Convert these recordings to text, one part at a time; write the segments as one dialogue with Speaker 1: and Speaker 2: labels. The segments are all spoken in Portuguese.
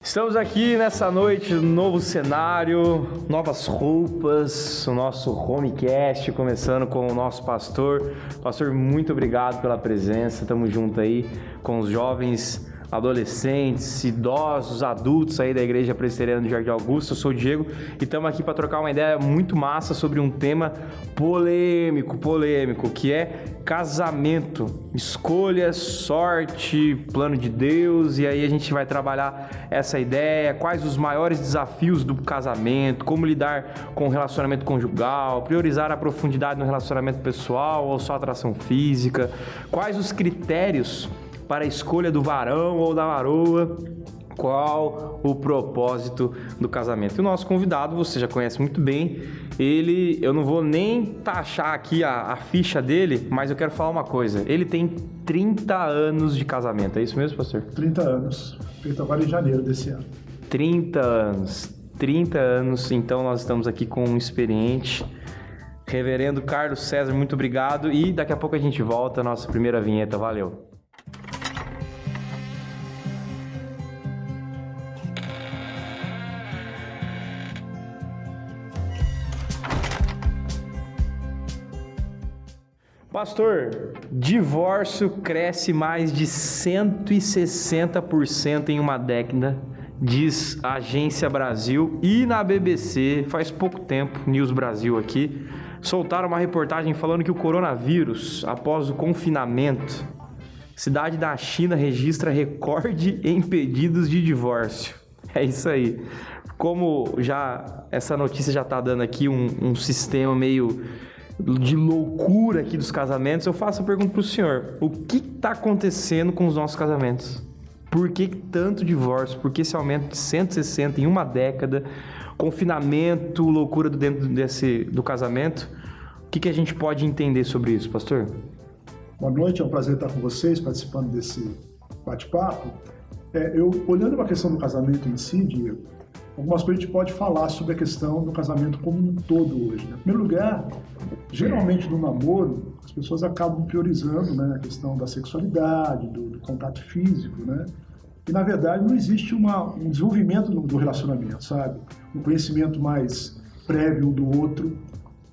Speaker 1: Estamos aqui nessa noite, novo cenário, novas roupas, o nosso Homecast, começando com o nosso pastor. Pastor, muito obrigado pela presença, estamos juntos aí com os jovens, adolescentes, idosos, adultos aí da Igreja Presbiteriana do Jardim Augusto. Eu sou o Diego e estamos aqui para trocar uma ideia muito massa sobre um tema polêmico, que é casamento, escolhas, sorte, plano de Deus. E aí a gente vai trabalhar essa ideia, quais os maiores desafios do casamento, como lidar com o relacionamento conjugal, priorizar a profundidade no relacionamento pessoal ou só atração física, quais os critérios para a escolha do varão ou da varoa, qual o propósito do casamento. E o nosso convidado, você já conhece muito bem, eu não vou nem taxar aqui a ficha dele, mas eu quero falar uma coisa, ele tem 30 anos de casamento, é isso mesmo, pastor?
Speaker 2: 30 anos, feito agora em janeiro desse ano.
Speaker 1: 30 anos, então nós estamos aqui com um experiente, Reverendo Carlos César, muito obrigado, e daqui a pouco a gente volta à nossa primeira vinheta, valeu! Pastor, divórcio cresce mais de 160% em uma década, diz a Agência Brasil, e na BBC, faz pouco tempo, News Brasil aqui, soltaram uma reportagem falando que o coronavírus, após o confinamento, cidade da China registra recorde em pedidos de divórcio. É isso aí. Como já essa notícia já está dando aqui um sistema meio de loucura aqui dos casamentos, eu faço a pergunta para o senhor: o que está acontecendo com os nossos casamentos? Por que tanto divórcio? Por que esse aumento de 160 em uma década? Confinamento, loucura dentro do casamento? O que a gente pode entender sobre isso, pastor?
Speaker 2: Boa noite, é um prazer estar com vocês, participando desse bate-papo. Olhando para a questão do casamento em si, Diego, algumas coisas a gente pode falar sobre a questão do casamento como um todo hoje, né? Em primeiro lugar, geralmente no namoro, as pessoas acabam priorizando, né, a questão da sexualidade, do contato físico, né? E, na verdade, não existe um desenvolvimento do relacionamento, sabe? Um conhecimento mais prévio do outro.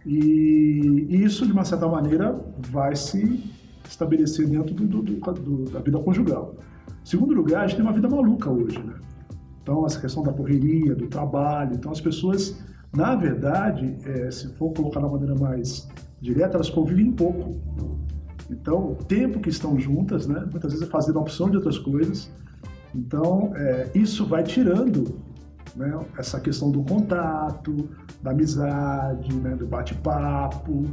Speaker 2: E isso, de uma certa maneira, vai se estabelecer dentro da vida conjugal. Em segundo lugar, a gente tem uma vida maluca hoje, né? Então, essa questão da correria, do trabalho. Então, as pessoas, na verdade, se for colocar de uma maneira mais direta, elas convivem pouco. Então, o tempo que estão juntas, né, muitas vezes fazendo a opção de outras coisas. Então, isso vai tirando, né, essa questão do contato, da amizade, né, do bate-papo.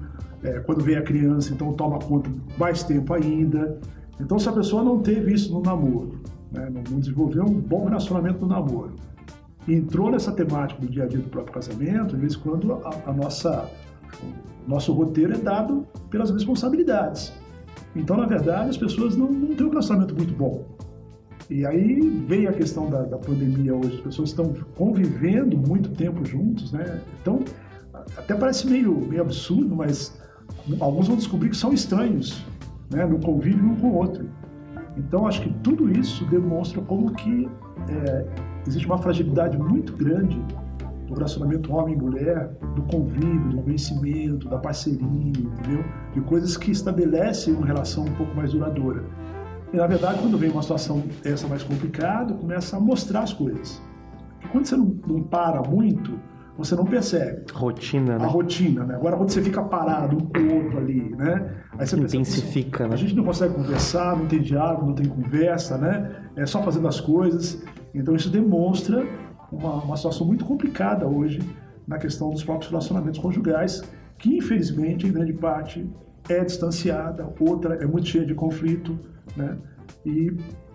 Speaker 2: Quando vem a criança, então toma conta mais tempo ainda. Então, se a pessoa não teve isso no namoro, né, não desenvolveu um bom relacionamento no namoro, e entrou nessa temática do dia a dia do próprio casamento, de vez em quando o nosso roteiro é dado pelas responsabilidades. Então, na verdade, as pessoas não têm um relacionamento muito bom. E aí veio a questão da pandemia hoje, as pessoas estão convivendo muito tempo juntos, né? Então, até parece meio absurdo, mas alguns vão descobrir que são estranhos, né? No convívio um com o outro. Então, acho que tudo isso demonstra como que existe uma fragilidade muito grande do relacionamento homem e mulher, do convívio, do conhecimento, da parceria, entendeu? De coisas que estabelecem uma relação um pouco mais duradoura. E, na verdade, quando vem uma situação essa mais complicada, começa a mostrar as coisas. Porque quando você não para muito, você não percebe.
Speaker 1: Rotina, né?
Speaker 2: A rotina, né? Agora, quando você fica parado um com o outro ali, né? Aí você
Speaker 1: intensifica, né?
Speaker 2: A gente não consegue conversar, não tem diálogo, não tem conversa, né? É só fazendo as coisas. Então, isso demonstra uma situação muito complicada hoje na questão dos próprios relacionamentos conjugais, que, infelizmente, em grande parte, é distanciada, outra é muito cheia de conflito, né? E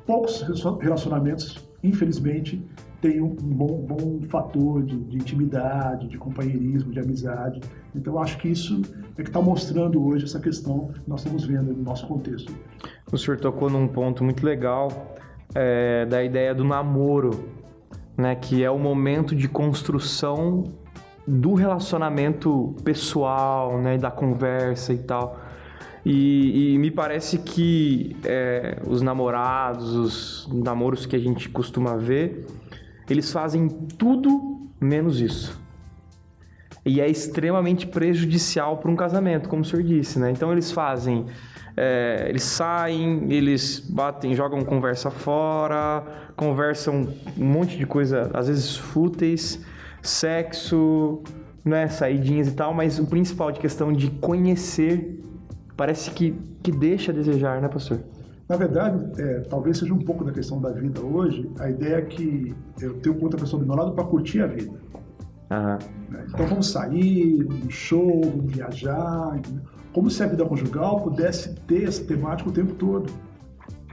Speaker 2: poucos relacionamentos, infelizmente, tem um bom fator de intimidade, de companheirismo, de amizade. Então, acho que isso é que está mostrando hoje essa questão que nós estamos vendo no nosso contexto.
Speaker 1: O senhor tocou num ponto muito legal da ideia do namoro, né, que é o momento de construção do relacionamento pessoal, né, da conversa e tal. E me parece que os namorados, os namoros que a gente costuma ver, eles fazem tudo menos isso. E é extremamente prejudicial para um casamento, como o senhor disse, né? Então eles fazem, eles saem, eles batem, jogam conversa fora, conversam um monte de coisa, às vezes fúteis, sexo, né, saidinhas e tal, mas o principal de questão de conhecer parece que deixa a desejar, né, pastor?
Speaker 2: Na verdade, talvez seja um pouco da questão da vida hoje, a ideia é que eu tenho outra pessoa do meu lado para curtir a vida.
Speaker 1: Aham.
Speaker 2: Então vamos sair, um show, vamos viajar, como se a vida conjugal pudesse ter essa temática o tempo todo.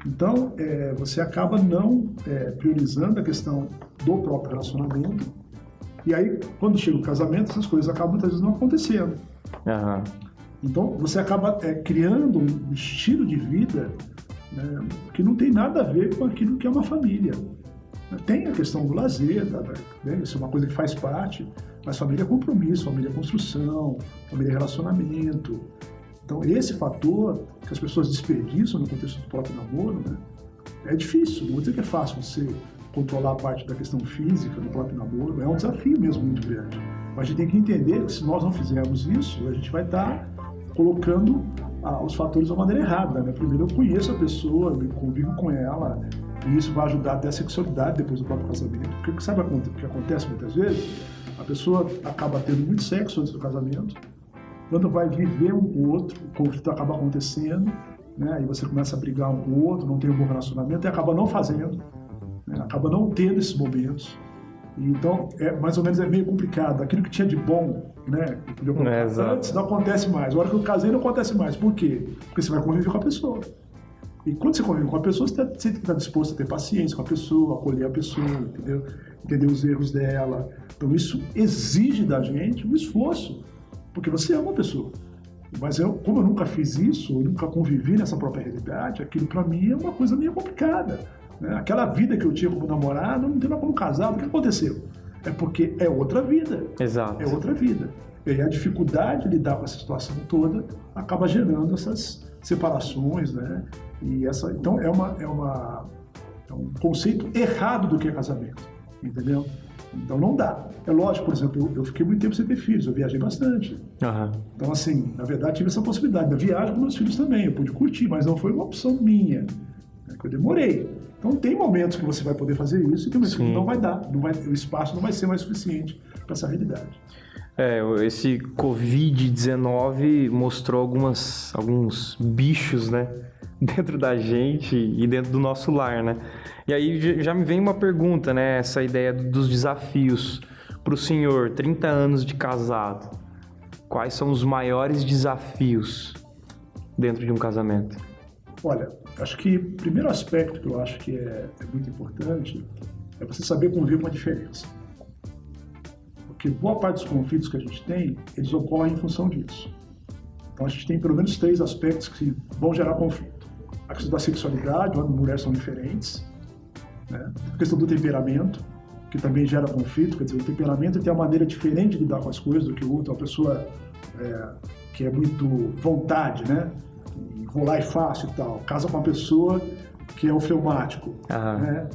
Speaker 2: Então, você acaba não priorizando a questão do próprio relacionamento, e aí, quando chega o casamento, essas coisas acabam muitas vezes não acontecendo.
Speaker 1: Aham.
Speaker 2: Então, você acaba criando um estilo de vida, né, que não tem nada a ver com aquilo que é uma família. Tem a questão do lazer, né? Isso é uma coisa que faz parte, mas família é compromisso, família é construção, família é relacionamento. Então, esse fator que as pessoas desperdiçam no contexto do próprio namoro, né, é difícil. Não vou dizer que é fácil você controlar a parte da questão física do próprio namoro, é um desafio mesmo muito grande. Mas a gente tem que entender que se nós não fizermos isso, a gente vai estar colocando os fatores da maneira errada, né? Primeiro eu conheço a pessoa, eu convivo com ela, e isso vai ajudar até a sexualidade depois do próprio casamento. Porque sabe o que acontece muitas vezes? A pessoa acaba tendo muito sexo antes do casamento, quando vai viver um com o outro, o conflito acaba acontecendo, né? Aí você começa a brigar um com o outro, não tem um bom relacionamento, e acaba não fazendo, né? Acaba não tendo esses momentos. E então, mais ou menos é meio complicado. Aquilo que tinha de bom, né? Antes não acontece mais. A hora que eu casei não acontece mais. Por quê? Porque você vai conviver com a pessoa. E quando você convive com a pessoa, você tem que estar disposto a ter paciência com a pessoa, acolher a pessoa, entendeu? Entender os erros dela. Então isso exige da gente um esforço, porque você ama a pessoa. Mas como eu nunca fiz isso, eu nunca convivi nessa própria realidade, aquilo para mim é uma coisa meio complicada, né? Aquela vida que eu tinha como namorado, não tem mais como casado. O que aconteceu? É porque é outra vida.
Speaker 1: Exato.
Speaker 2: É outra vida. E aí a dificuldade de lidar com essa situação toda acaba gerando essas separações, né? E então é um conceito errado do que é casamento, entendeu? Então não dá. É lógico, por exemplo, eu fiquei muito tempo sem ter filhos, eu viajei bastante.
Speaker 1: Uhum.
Speaker 2: Então assim, na verdade tive essa possibilidade. Eu viajo com meus filhos também, eu pude curtir, mas não foi uma opção minha, né, que eu demorei. Então tem momentos que você vai poder fazer isso e tem momentos que não vai dar, o espaço não vai ser mais suficiente para essa realidade.
Speaker 1: Esse Covid-19 mostrou alguns bichos, né, dentro da gente e dentro do nosso lar, né? E aí já me vem uma pergunta, né, essa ideia dos desafios para o senhor, 30 anos de casado. Quais são os maiores desafios dentro de um casamento?
Speaker 2: Olha, acho que o primeiro aspecto que eu acho que é muito importante é você saber conviver com a diferença. Porque boa parte dos conflitos que a gente tem, eles ocorrem em função disso. Então a gente tem pelo menos 3 aspectos que vão gerar conflito. A questão da sexualidade, homem e mulher são diferentes, né? A questão do temperamento, que também gera conflito, quer dizer, o temperamento tem uma maneira diferente de lidar com as coisas do que o outro, uma pessoa que é muito vontade, né? E vou lá e faço e tal. Casa com uma pessoa que é o fleumático, né?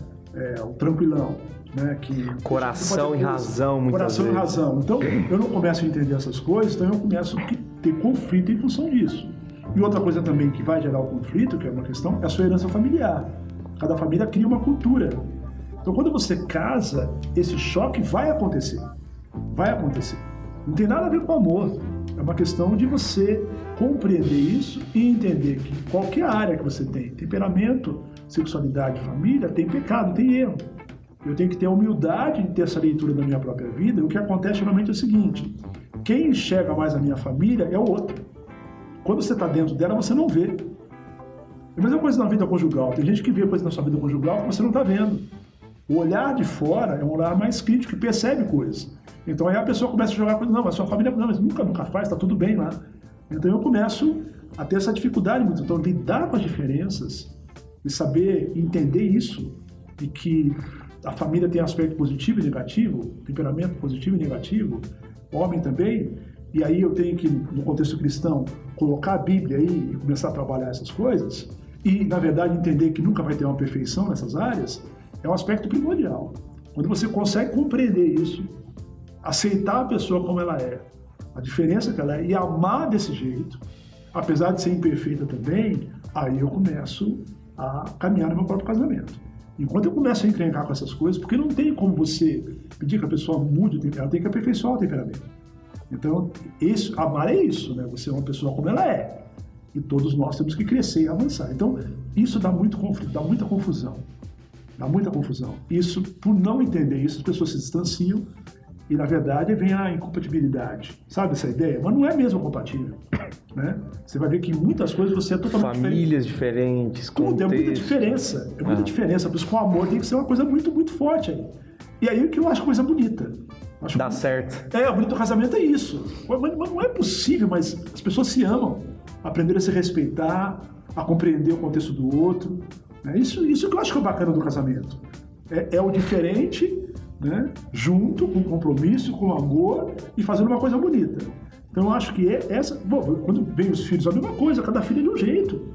Speaker 2: O tranquilão. Né,
Speaker 1: coração e razão, muitas vezes.
Speaker 2: Coração e razão. Então, eu não começo a entender essas coisas, então eu começo a ter conflito em função disso. E outra coisa também que vai gerar o conflito, que é uma questão, é a sua herança familiar. Cada família cria uma cultura. Então, quando você casa, esse choque vai acontecer. Vai acontecer. Não tem nada a ver com amor. É uma questão de você compreender isso e entender que qualquer área que você tem, temperamento, sexualidade, família, tem pecado, tem erro. Eu tenho que ter a humildade de ter essa leitura da minha própria vida. E o que acontece geralmente é o seguinte: quem enxerga mais a minha família é o outro. Quando você está dentro dela, você não vê. É a mesma coisa na vida conjugal. Tem gente que vê coisa na sua vida conjugal que você não está vendo. O olhar de fora é um olhar mais crítico e percebe coisas. Então aí a pessoa começa a jogar coisas. Não, mas sua família não, mas nunca faz, está tudo bem lá. Então eu começo a ter essa dificuldade muito. Então lidar com as diferenças e saber entender isso e que a família tem aspecto positivo e negativo, temperamento positivo e negativo, homem também, e aí eu tenho que, no contexto cristão, colocar a Bíblia aí e começar a trabalhar essas coisas, e, na verdade, entender que nunca vai ter uma perfeição nessas áreas, é um aspecto primordial. Quando você consegue compreender isso, aceitar a pessoa como ela é, a diferença que ela é, e amar desse jeito, apesar de ser imperfeita também, aí eu começo a caminhar no meu próprio casamento. Enquanto eu começo a encrencar com essas coisas, porque não tem como você pedir que a pessoa mude o temperamento, ela tem que aperfeiçoar o temperamento. Então, amar é isso, né? Você é uma pessoa como ela é. E todos nós temos que crescer e avançar. Então, isso dá muito conflito, dá muita confusão. Dá muita confusão. Isso, por não entender isso, as pessoas se distanciam e, na verdade, vem a incompatibilidade. Sabe essa ideia? Mas não é mesmo compatível. Né? Você vai ver que em muitas coisas você é totalmente
Speaker 1: Famílias diferentes,
Speaker 2: tudo, é muita diferença. É muita diferença. Por isso que o amor tem que ser uma coisa muito, muito forte aí. E aí o que eu acho coisa bonita.
Speaker 1: Dá certo.
Speaker 2: O bonito do casamento é isso. Mas não é possível, mas as pessoas se amam. Aprenderam a se respeitar, a compreender o contexto do outro. Isso que eu acho que é bacana do casamento. É o diferente, né? Junto, com compromisso, com amor e fazendo uma coisa bonita. Então eu acho que quando vem os filhos, a mesma coisa, cada filho é de um jeito.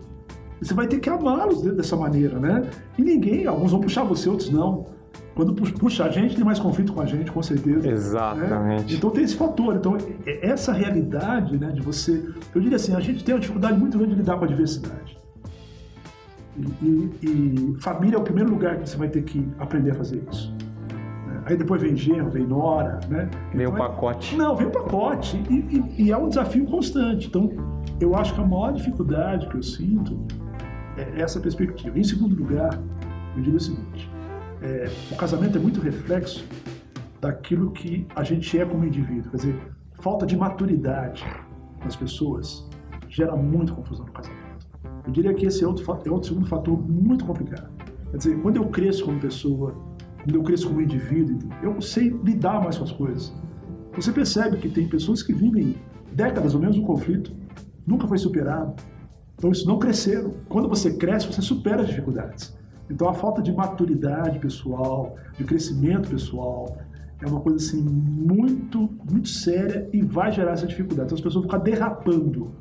Speaker 2: Você vai ter que amá-los dessa maneira, né? E alguns vão puxar você, outros não. Quando puxa a gente, tem mais conflito com a gente, com certeza.
Speaker 1: Exatamente.
Speaker 2: Né? Então tem esse fator. Então, essa realidade, né, de você... Eu diria assim, a gente tem uma dificuldade muito grande de lidar com a diversidade. E família é o primeiro lugar que você vai ter que aprender a fazer isso. Aí depois vem genro, vem nora, né?
Speaker 1: Vem o pacote.
Speaker 2: Não, vem o pacote. E é um desafio constante. Então, eu acho que a maior dificuldade que eu sinto é essa perspectiva. Em segundo lugar, eu digo o seguinte... o casamento é muito reflexo daquilo que a gente é como indivíduo. Quer dizer, falta de maturidade nas pessoas gera muita confusão no casamento. Eu diria que esse é outro segundo fator muito complicado. Quer dizer, quando eu cresço como pessoa, quando eu cresço como indivíduo, eu sei lidar mais com as coisas. Você percebe que tem pessoas que vivem décadas ou menos no conflito, nunca foi superado. Então isso não cresceram. Quando você cresce, você supera as dificuldades. Então a falta de maturidade pessoal, de crescimento pessoal, é uma coisa assim muito, muito séria e vai gerar essa dificuldade. Então as pessoas ficam derrapando,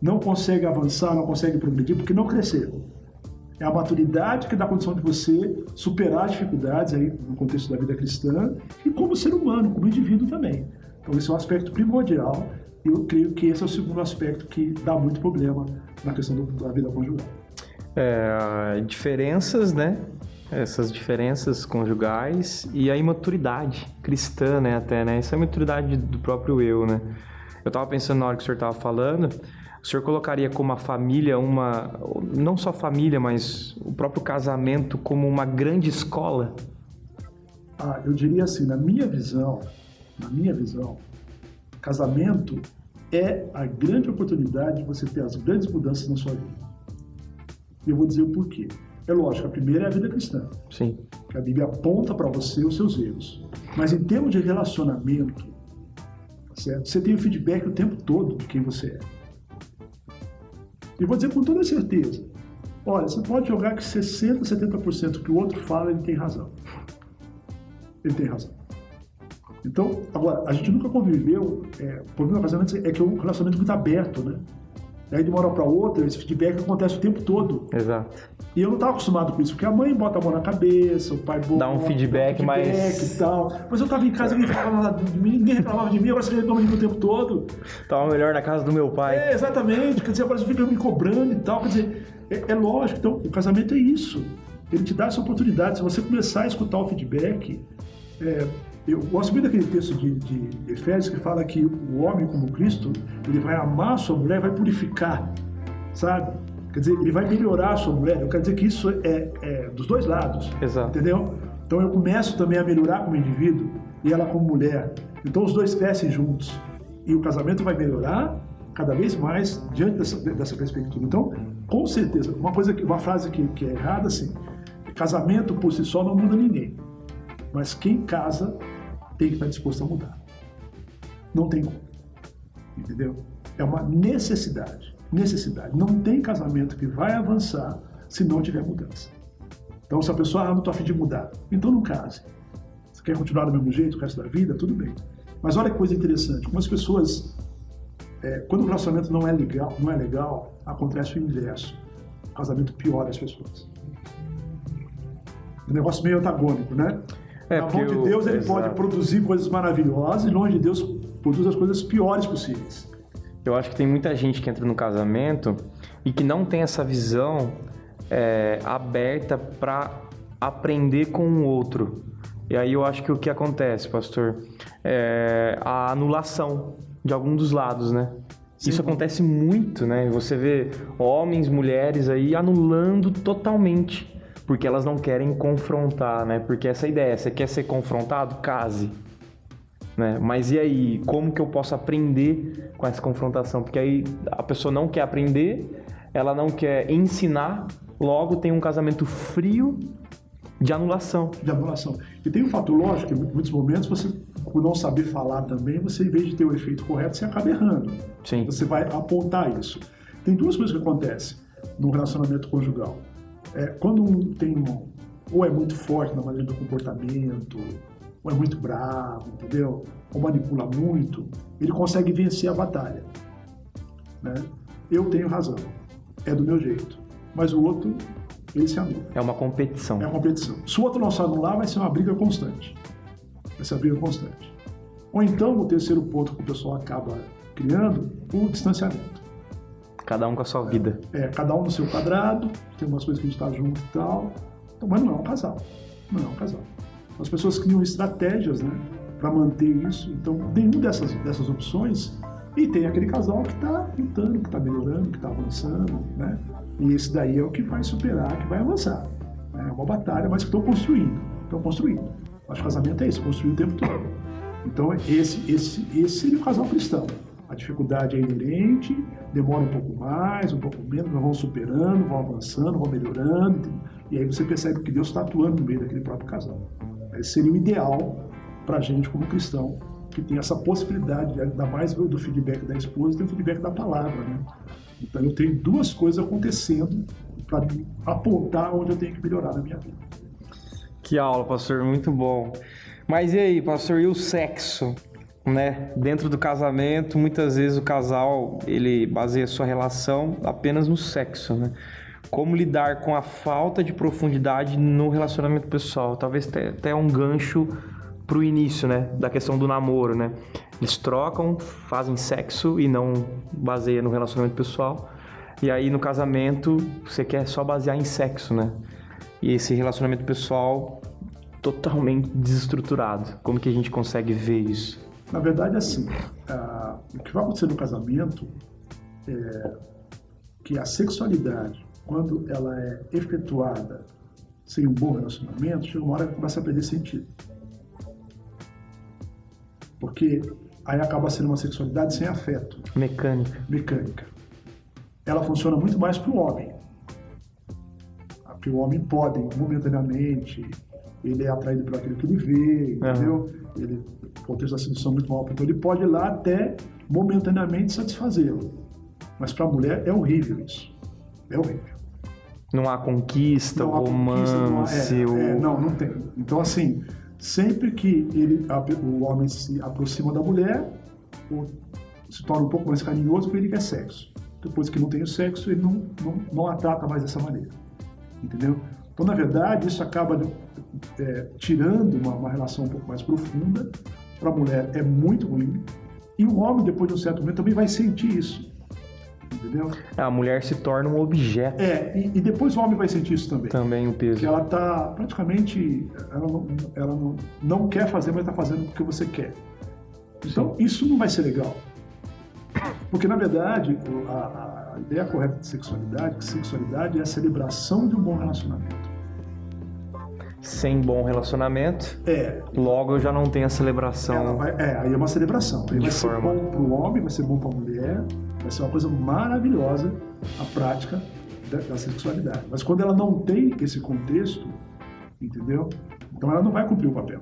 Speaker 2: não conseguem avançar, não conseguem progredir porque não cresceram. É a maturidade que dá condição de você superar as dificuldades aí no contexto da vida cristã e como ser humano, como indivíduo também. Então esse é um aspecto primordial e eu creio que esse é o segundo aspecto que dá muito problema na questão da vida conjugal.
Speaker 1: Diferenças, né? Essas diferenças conjugais e a imaturidade cristã, né? Até, né? Essa é a imaturidade do próprio eu, né? Eu tava pensando na hora que o senhor tava falando, o senhor colocaria como a família não só família, mas o próprio casamento como uma grande escola?
Speaker 2: Eu diria assim, na minha visão, casamento é a grande oportunidade de você ter as grandes mudanças na sua vida. E eu vou dizer o porquê. É lógico, a primeira é a vida cristã.
Speaker 1: Sim.
Speaker 2: Que a Bíblia aponta para você os seus erros. Mas em termos de relacionamento, certo? Você tem o feedback o tempo todo de quem você é. E vou dizer com toda certeza. Olha, você pode jogar que 60%, 70% que o outro fala, ele tem razão. Ele tem razão. Então, agora, a gente nunca conviveu, o problema do casamento é que é um relacionamento muito aberto, né? Aí de uma hora para outra, esse feedback acontece o tempo todo.
Speaker 1: Exato.
Speaker 2: E eu não estava acostumado com isso, porque a mãe bota a mão na cabeça, o pai
Speaker 1: dá um feedback mais...
Speaker 2: e tal. Mas eu estava em casa, ninguém falava de mim, ninguém reclamava de mim, agora você reclama de mim o tempo todo.
Speaker 1: Tava melhor na casa do meu pai.
Speaker 2: Exatamente. Quer dizer, agora você fica me cobrando e tal. Quer dizer, é lógico. Então, o casamento é isso. Ele te dá essa oportunidade. Se você começar a escutar o feedback... Eu gosto muito daquele texto de Efésios que fala que o homem, como Cristo, ele vai amar a sua mulher, vai purificar, sabe? Quer dizer, ele vai melhorar a sua mulher. Eu quero dizer que isso é dos dois lados.
Speaker 1: Exato.
Speaker 2: Entendeu? Então eu começo também a melhorar como indivíduo e ela como mulher. Então os dois crescem juntos. E o casamento vai melhorar cada vez mais diante dessa perspectiva. Então, com certeza, uma frase que é errada, assim, casamento por si só não muda ninguém. Mas quem casa tem que estar disposto a mudar. Não tem como. Entendeu? É uma necessidade. Não tem casamento que vai avançar se não tiver mudança. Então, se a pessoa não está a fim de mudar, então não case. Você quer continuar do mesmo jeito o resto da vida? Tudo bem. Mas olha que coisa interessante. Como as pessoas... quando o relacionamento não é legal, acontece o inverso. O casamento piora as pessoas. Um negócio meio antagônico, né? Na mão de Deus ele pode produzir coisas maravilhosas e longe de Deus produz as coisas piores possíveis.
Speaker 1: Eu acho que tem muita gente que entra no casamento e que não tem essa visão aberta para aprender com o outro. E aí eu acho que o que acontece, pastor, é a anulação de algum dos lados, né? Sim. Isso acontece muito, né? Você vê homens, mulheres aí anulando totalmente, porque elas não querem confrontar, né? Porque essa ideia, você quer ser confrontado? Case. Né? Mas e aí, como que eu posso aprender com essa confrontação? Porque aí a pessoa não quer aprender, ela não quer ensinar, logo tem um casamento frio de anulação.
Speaker 2: De anulação. E tem um fato lógico, que em muitos momentos você, por não saber falar também, você, em vez de ter o efeito correto, você acaba errando.
Speaker 1: Sim.
Speaker 2: Você vai apontar isso. Tem duas coisas que acontecem no relacionamento conjugal. Quando um tem ou é muito forte na maneira do comportamento, ou é muito bravo, entendeu? Ou manipula muito, ele consegue vencer a batalha. Né? Eu tenho razão, é do meu jeito. Mas o outro, ele se anula.
Speaker 1: É uma competição.
Speaker 2: É uma competição. Se o outro não se anular, vai ser uma briga constante. Vai ser uma briga constante. Ou então, o terceiro ponto que o pessoal acaba criando, o distanciamento.
Speaker 1: Cada um com a sua vida.
Speaker 2: Cada um no seu quadrado, tem umas coisas que a gente está junto e tal. Então, mas não é um casal. Não é um casal. As pessoas criam estratégias, né, para manter isso. Então, nenhuma dessas opções. E tem aquele casal que está tentando, que está melhorando, que está avançando, né? E esse daí é o que vai superar, que vai avançar. É uma batalha, mas que estão construindo. Acho que casamento é isso, construir o tempo todo. Então, esse seria o casal cristão. A dificuldade é inerente, demora um pouco mais, um pouco menos, nós vamos superando, vamos avançando, vamos melhorando. E aí você percebe que Deus está atuando no meio daquele próprio casal. Esse seria o ideal para a gente como cristão, que tem essa possibilidade, ainda mais do feedback da esposa, tem o feedback da palavra, né? Então eu tenho duas coisas acontecendo para apontar onde eu tenho que melhorar na minha vida.
Speaker 1: Que aula, pastor, muito bom. Mas e aí, pastor, e o sexo? Né? Dentro do casamento, muitas vezes o casal, ele baseia sua relação apenas no sexo, né? Como lidar com a falta de profundidade no relacionamento pessoal? Talvez até um gancho pro início, né? Da questão do namoro, né? Eles trocam, fazem sexo e não baseia no relacionamento pessoal. E aí no casamento, você quer só basear em sexo, né? E esse relacionamento pessoal totalmente desestruturado. Como que a gente consegue ver isso?
Speaker 2: Na verdade, assim, o que vai acontecer no casamento é que a sexualidade, quando ela é efetuada sem um bom relacionamento, chega uma hora que começa a perder sentido. Porque aí acaba sendo uma sexualidade sem afeto. Mecânica. Ela funciona muito mais para o homem. Porque o homem pode, momentaneamente, ele é atraído por aquilo que ele vê, entendeu? Ele, o contexto da sedução é muito alto, então ele pode ir lá até momentaneamente satisfazê-lo. Mas para a mulher é horrível isso. É horrível.
Speaker 1: Não há conquista, romance...
Speaker 2: Não tem. Então, assim, sempre que o homem se aproxima da mulher, se torna um pouco mais carinhoso porque ele quer sexo. Depois que não tem o sexo, ele não a trata mais dessa maneira. Entendeu? Então, na verdade, isso acaba tirando uma relação um pouco mais profunda. Para a mulher é muito ruim. E o homem, depois de um certo momento, também vai sentir isso. Entendeu?
Speaker 1: A mulher se torna um objeto.
Speaker 2: E depois o homem vai sentir isso também.
Speaker 1: Também o peso.
Speaker 2: Que ela está, praticamente, ela não quer fazer, mas está fazendo porque você quer. Então, isso não vai ser legal. Porque, na verdade, a ideia correta de sexualidade, que sexualidade é a celebração de um bom relacionamento.
Speaker 1: Sem bom relacionamento, logo eu já não tenho a celebração.
Speaker 2: Aí é uma celebração. Aí vai ser bom para o homem, vai ser bom para a mulher, vai ser uma coisa maravilhosa a prática da sexualidade. Mas quando ela não tem esse contexto, entendeu? Então ela não vai cumprir o papel.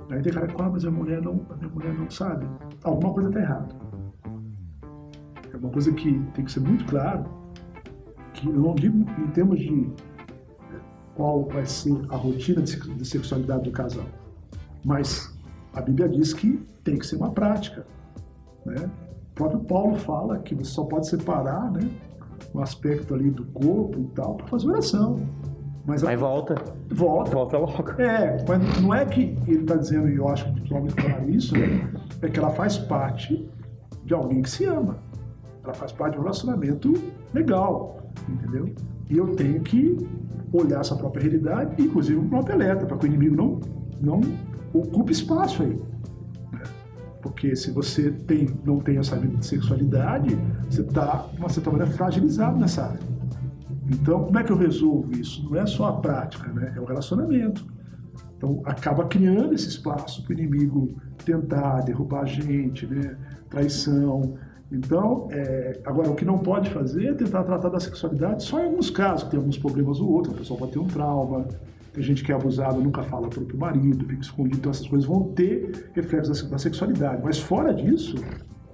Speaker 2: Aí tem cara que fala, mas a minha mulher não sabe. Alguma coisa está errada. É uma coisa que tem que ser muito claro, que eu não digo em termos de qual vai ser a rotina de sexualidade do casal, mas a Bíblia diz que tem que ser uma prática, né? O próprio Paulo fala que você só pode separar, né, um aspecto ali do corpo e tal para fazer oração.
Speaker 1: Mas volta. Volta logo.
Speaker 2: Mas não é que ele está dizendo, e eu acho que principalmente falar isso, né? É que ela faz parte de alguém que se ama. Ela faz parte de um relacionamento legal, entendeu? E eu tenho que olhar essa própria realidade, inclusive o próprio alerta, para que o inimigo não ocupe espaço aí. Porque se você não tem essa vida de sexualidade, você está, de uma certa maneira, fragilizado nessa área. Então, como é que eu resolvo isso? Não é só a prática, né? É o relacionamento. Então, acaba criando esse espaço para o inimigo tentar derrubar a gente, né? Traição. Então, agora, o que não pode fazer é tentar tratar da sexualidade só em alguns casos, que tem alguns problemas ou outro, a pessoa pode ter um trauma, tem gente que é abusada, nunca fala para o marido, fica escondido, então essas coisas vão ter reflexos da sexualidade. Mas fora disso,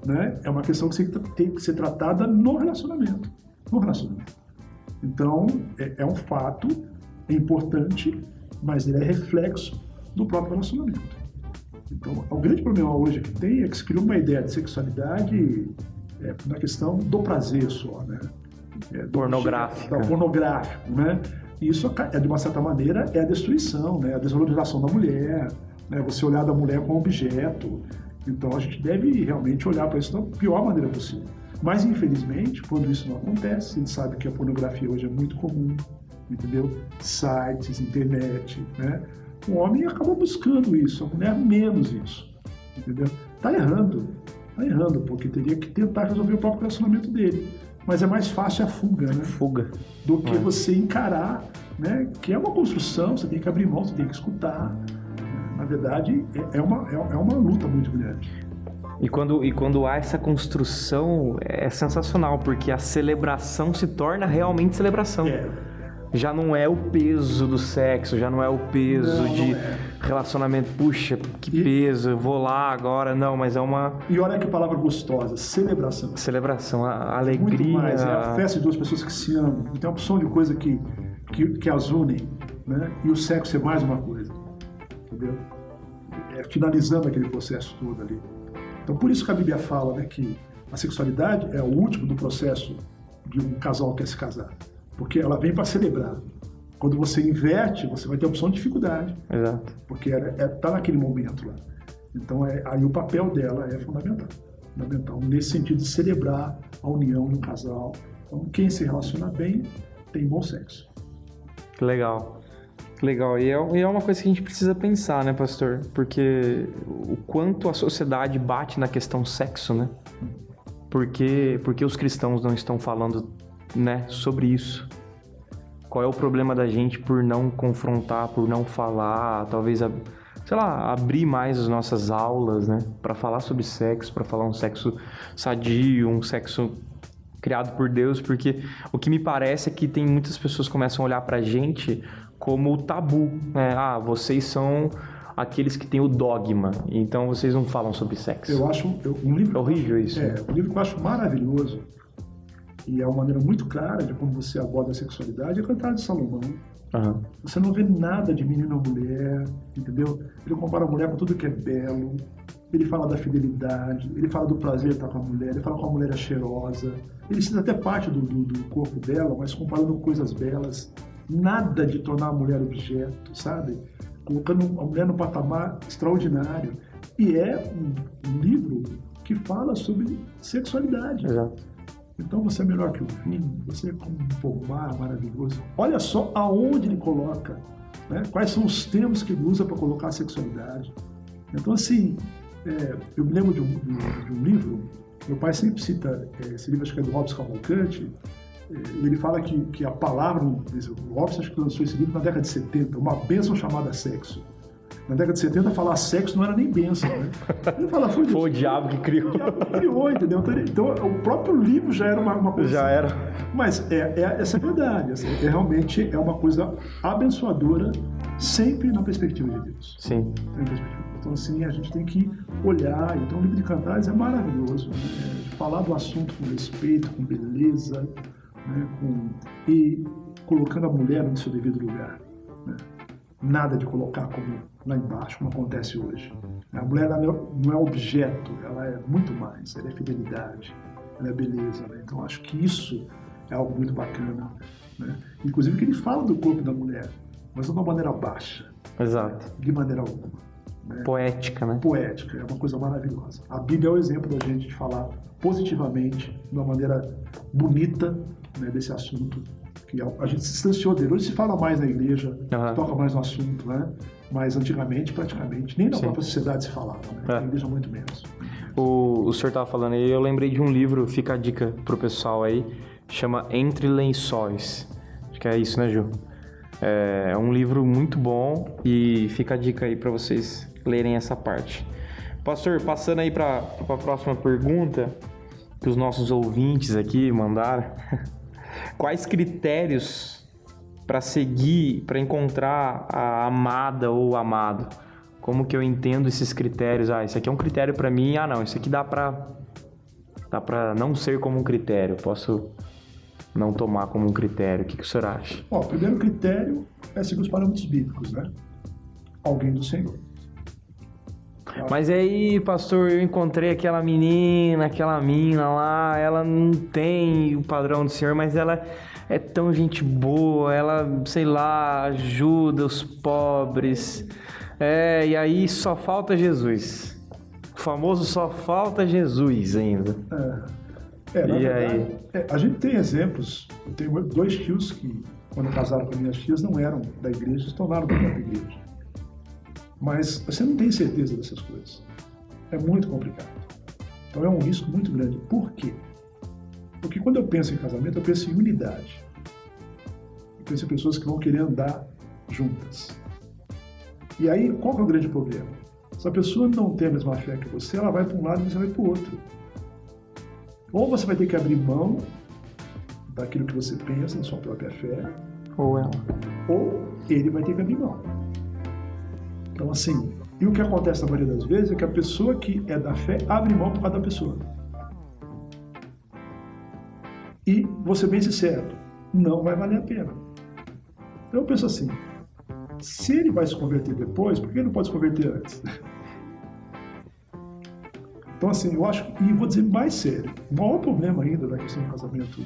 Speaker 2: né, é uma questão que tem que ser tratada no relacionamento. Então, é um fato, é importante, mas ele é reflexo do próprio relacionamento. Então, o grande problema hoje que tem é que se criou uma ideia de sexualidade na questão do prazer só, né?
Speaker 1: Pornográfico,
Speaker 2: né? E isso, de uma certa maneira, é a destruição, né? A desvalorização da mulher, né? Você olhar da mulher como objeto. Então, a gente deve realmente olhar para isso da pior maneira possível. Mas, infelizmente, quando isso não acontece, a gente sabe que a pornografia hoje é muito comum, entendeu? Sites, internet, né? O homem acaba buscando isso, a mulher menos isso, entendeu? Tá errando, porque teria que tentar resolver o próprio relacionamento dele. Mas é mais fácil a fuga, né? Do que você encarar, né? Que é uma construção, você tem que abrir mão, você tem que escutar. Na verdade, é uma luta muito grande.
Speaker 1: E quando há essa construção, é sensacional, porque a celebração se torna realmente celebração. Já não é o peso do sexo, já não é o peso de relacionamento. Puxa, que peso, eu vou lá agora. Não, mas é uma...
Speaker 2: E olha que palavra gostosa, celebração.
Speaker 1: Celebração, a alegria.
Speaker 2: Muito mais, é a festa de duas pessoas que se amam. Tem uma opção de coisa que as unem, né? E o sexo é mais uma coisa, entendeu? Finalizando aquele processo todo ali. Então, por isso que a Bíblia fala, né, que a sexualidade é o último do processo de um casal que quer se casar. Porque ela vem para celebrar. Quando você inverte, você vai ter opção de dificuldade.
Speaker 1: Exato.
Speaker 2: Porque está naquele momento lá. Então, aí o papel dela é fundamental. Nesse sentido de celebrar a união do casal. Então, quem se relaciona bem, tem bom sexo.
Speaker 1: Que legal. E é uma coisa que a gente precisa pensar, né, pastor? Porque o quanto a sociedade bate na questão sexo, né? Porque os cristãos não estão falando, né, sobre isso. Qual é o problema da gente por não confrontar, por não falar, talvez, sei lá, abrir mais as nossas aulas, né, para falar sobre sexo, para falar um sexo sadio, um sexo criado por Deus, porque o que me parece é que tem muitas pessoas que começam a olhar pra gente como tabu, né? Vocês são aqueles que têm o dogma, então vocês não falam sobre sexo.
Speaker 2: Eu acho um livro...
Speaker 1: É horrível isso.
Speaker 2: Um livro que eu acho maravilhoso, e é uma maneira muito clara de como você aborda a sexualidade, é Cantares de Salomão.
Speaker 1: Uhum.
Speaker 2: Você não vê nada de menino ou mulher, entendeu? Ele compara a mulher com tudo que é belo, ele fala da fidelidade, ele fala do prazer de estar com a mulher, ele fala que a mulher é cheirosa, ele cita até parte do corpo dela, mas comparando coisas belas, nada de tornar a mulher objeto, sabe? Colocando a mulher num patamar extraordinário. E é um livro que fala sobre sexualidade.
Speaker 1: Exato.
Speaker 2: Então você é melhor que o vinho, você é como um pomar maravilhoso. Olha só aonde ele coloca, né? Quais são os termos que ele usa para colocar a sexualidade. Então, assim, eu me lembro de um livro, meu pai sempre cita esse livro, acho que é do Robson Cavalcante, e ele fala que a palavra, o Robson acho que lançou esse livro na década de 70, uma bênção chamada sexo. Na década de 70, falar sexo não era nem bênção, né? Ele fala, foi
Speaker 1: o diabo que criou.
Speaker 2: O diabo que criou, entendeu? Então, o próprio livro já era uma coisa...
Speaker 1: Já era.
Speaker 2: Mas essa é a verdade. Assim, realmente é uma coisa abençoadora, sempre na perspectiva de Deus.
Speaker 1: Sim.
Speaker 2: Então, assim, a gente tem que olhar. Então, o livro de Cantares é maravilhoso. Né? Falar do assunto com respeito, com beleza, né? E colocando a mulher no seu devido lugar. Né? Nada de colocar como lá embaixo, como acontece hoje. A mulher não é objeto, ela é muito mais. Ela é fidelidade, ela é beleza. Né? Então, acho que isso é algo muito bacana né? Inclusive que ele fala do corpo da mulher, mas não de uma maneira baixa,
Speaker 1: Exato.
Speaker 2: de maneira alguma. Né?
Speaker 1: Poética, né?
Speaker 2: Poética, é uma coisa maravilhosa. A Bíblia é o exemplo da gente de falar positivamente, de uma maneira bonita, né, desse assunto, que a gente se distanciou dele. Hoje se fala mais na igreja, se toca mais no assunto, né? Mas antigamente, praticamente, nem na própria sociedade se falava, né? Na igreja muito menos.
Speaker 1: O senhor estava falando aí, eu lembrei de um livro, fica a dica pro pessoal aí, chama Entre Lençóis. Acho que é isso, né, Ju? É um livro muito bom e fica a dica aí para vocês lerem essa parte. Pastor, passando aí para a próxima pergunta que os nossos ouvintes aqui mandaram. Quais critérios para seguir, para encontrar a amada ou o amado? Como que eu entendo esses critérios? Esse aqui é um critério para mim. Não, isso aqui dá para não ser como um critério. Posso não tomar como um critério. O que o senhor acha?
Speaker 2: O primeiro critério é seguir os parâmetros bíblicos, né? Alguém do Senhor.
Speaker 1: Mas aí, pastor, eu encontrei aquela mina lá, ela não tem o padrão do Senhor, mas ela é tão gente boa, ela, sei lá, ajuda os pobres. E aí só falta Jesus. O famoso só falta Jesus ainda.
Speaker 2: Na verdade, a gente tem exemplos. Eu tenho 2 tios que, quando casaram com minhas tias, não eram da igreja, se tornaram da própria igreja. Mas você não tem certeza dessas coisas. É muito complicado. Então é um risco muito grande. Por quê? Porque quando eu penso em casamento, eu penso em unidade. Eu penso em pessoas que vão querer andar juntas. E aí, qual que é o grande problema? Se a pessoa não tem a mesma fé que você, ela vai para um lado e você vai para o outro. Ou você vai ter que abrir mão daquilo que você pensa, da sua própria fé,
Speaker 1: ou
Speaker 2: ele vai ter que abrir mão. Então, assim, e o que acontece na maioria das vezes é que a pessoa que é da fé abre mão por causa da pessoa. E, vou ser bem sincero, não vai valer a pena. Então eu penso assim, se ele vai se converter depois, por que ele não pode se converter antes? Então, assim, eu acho, e vou dizer mais sério, o maior problema ainda da questão do casamento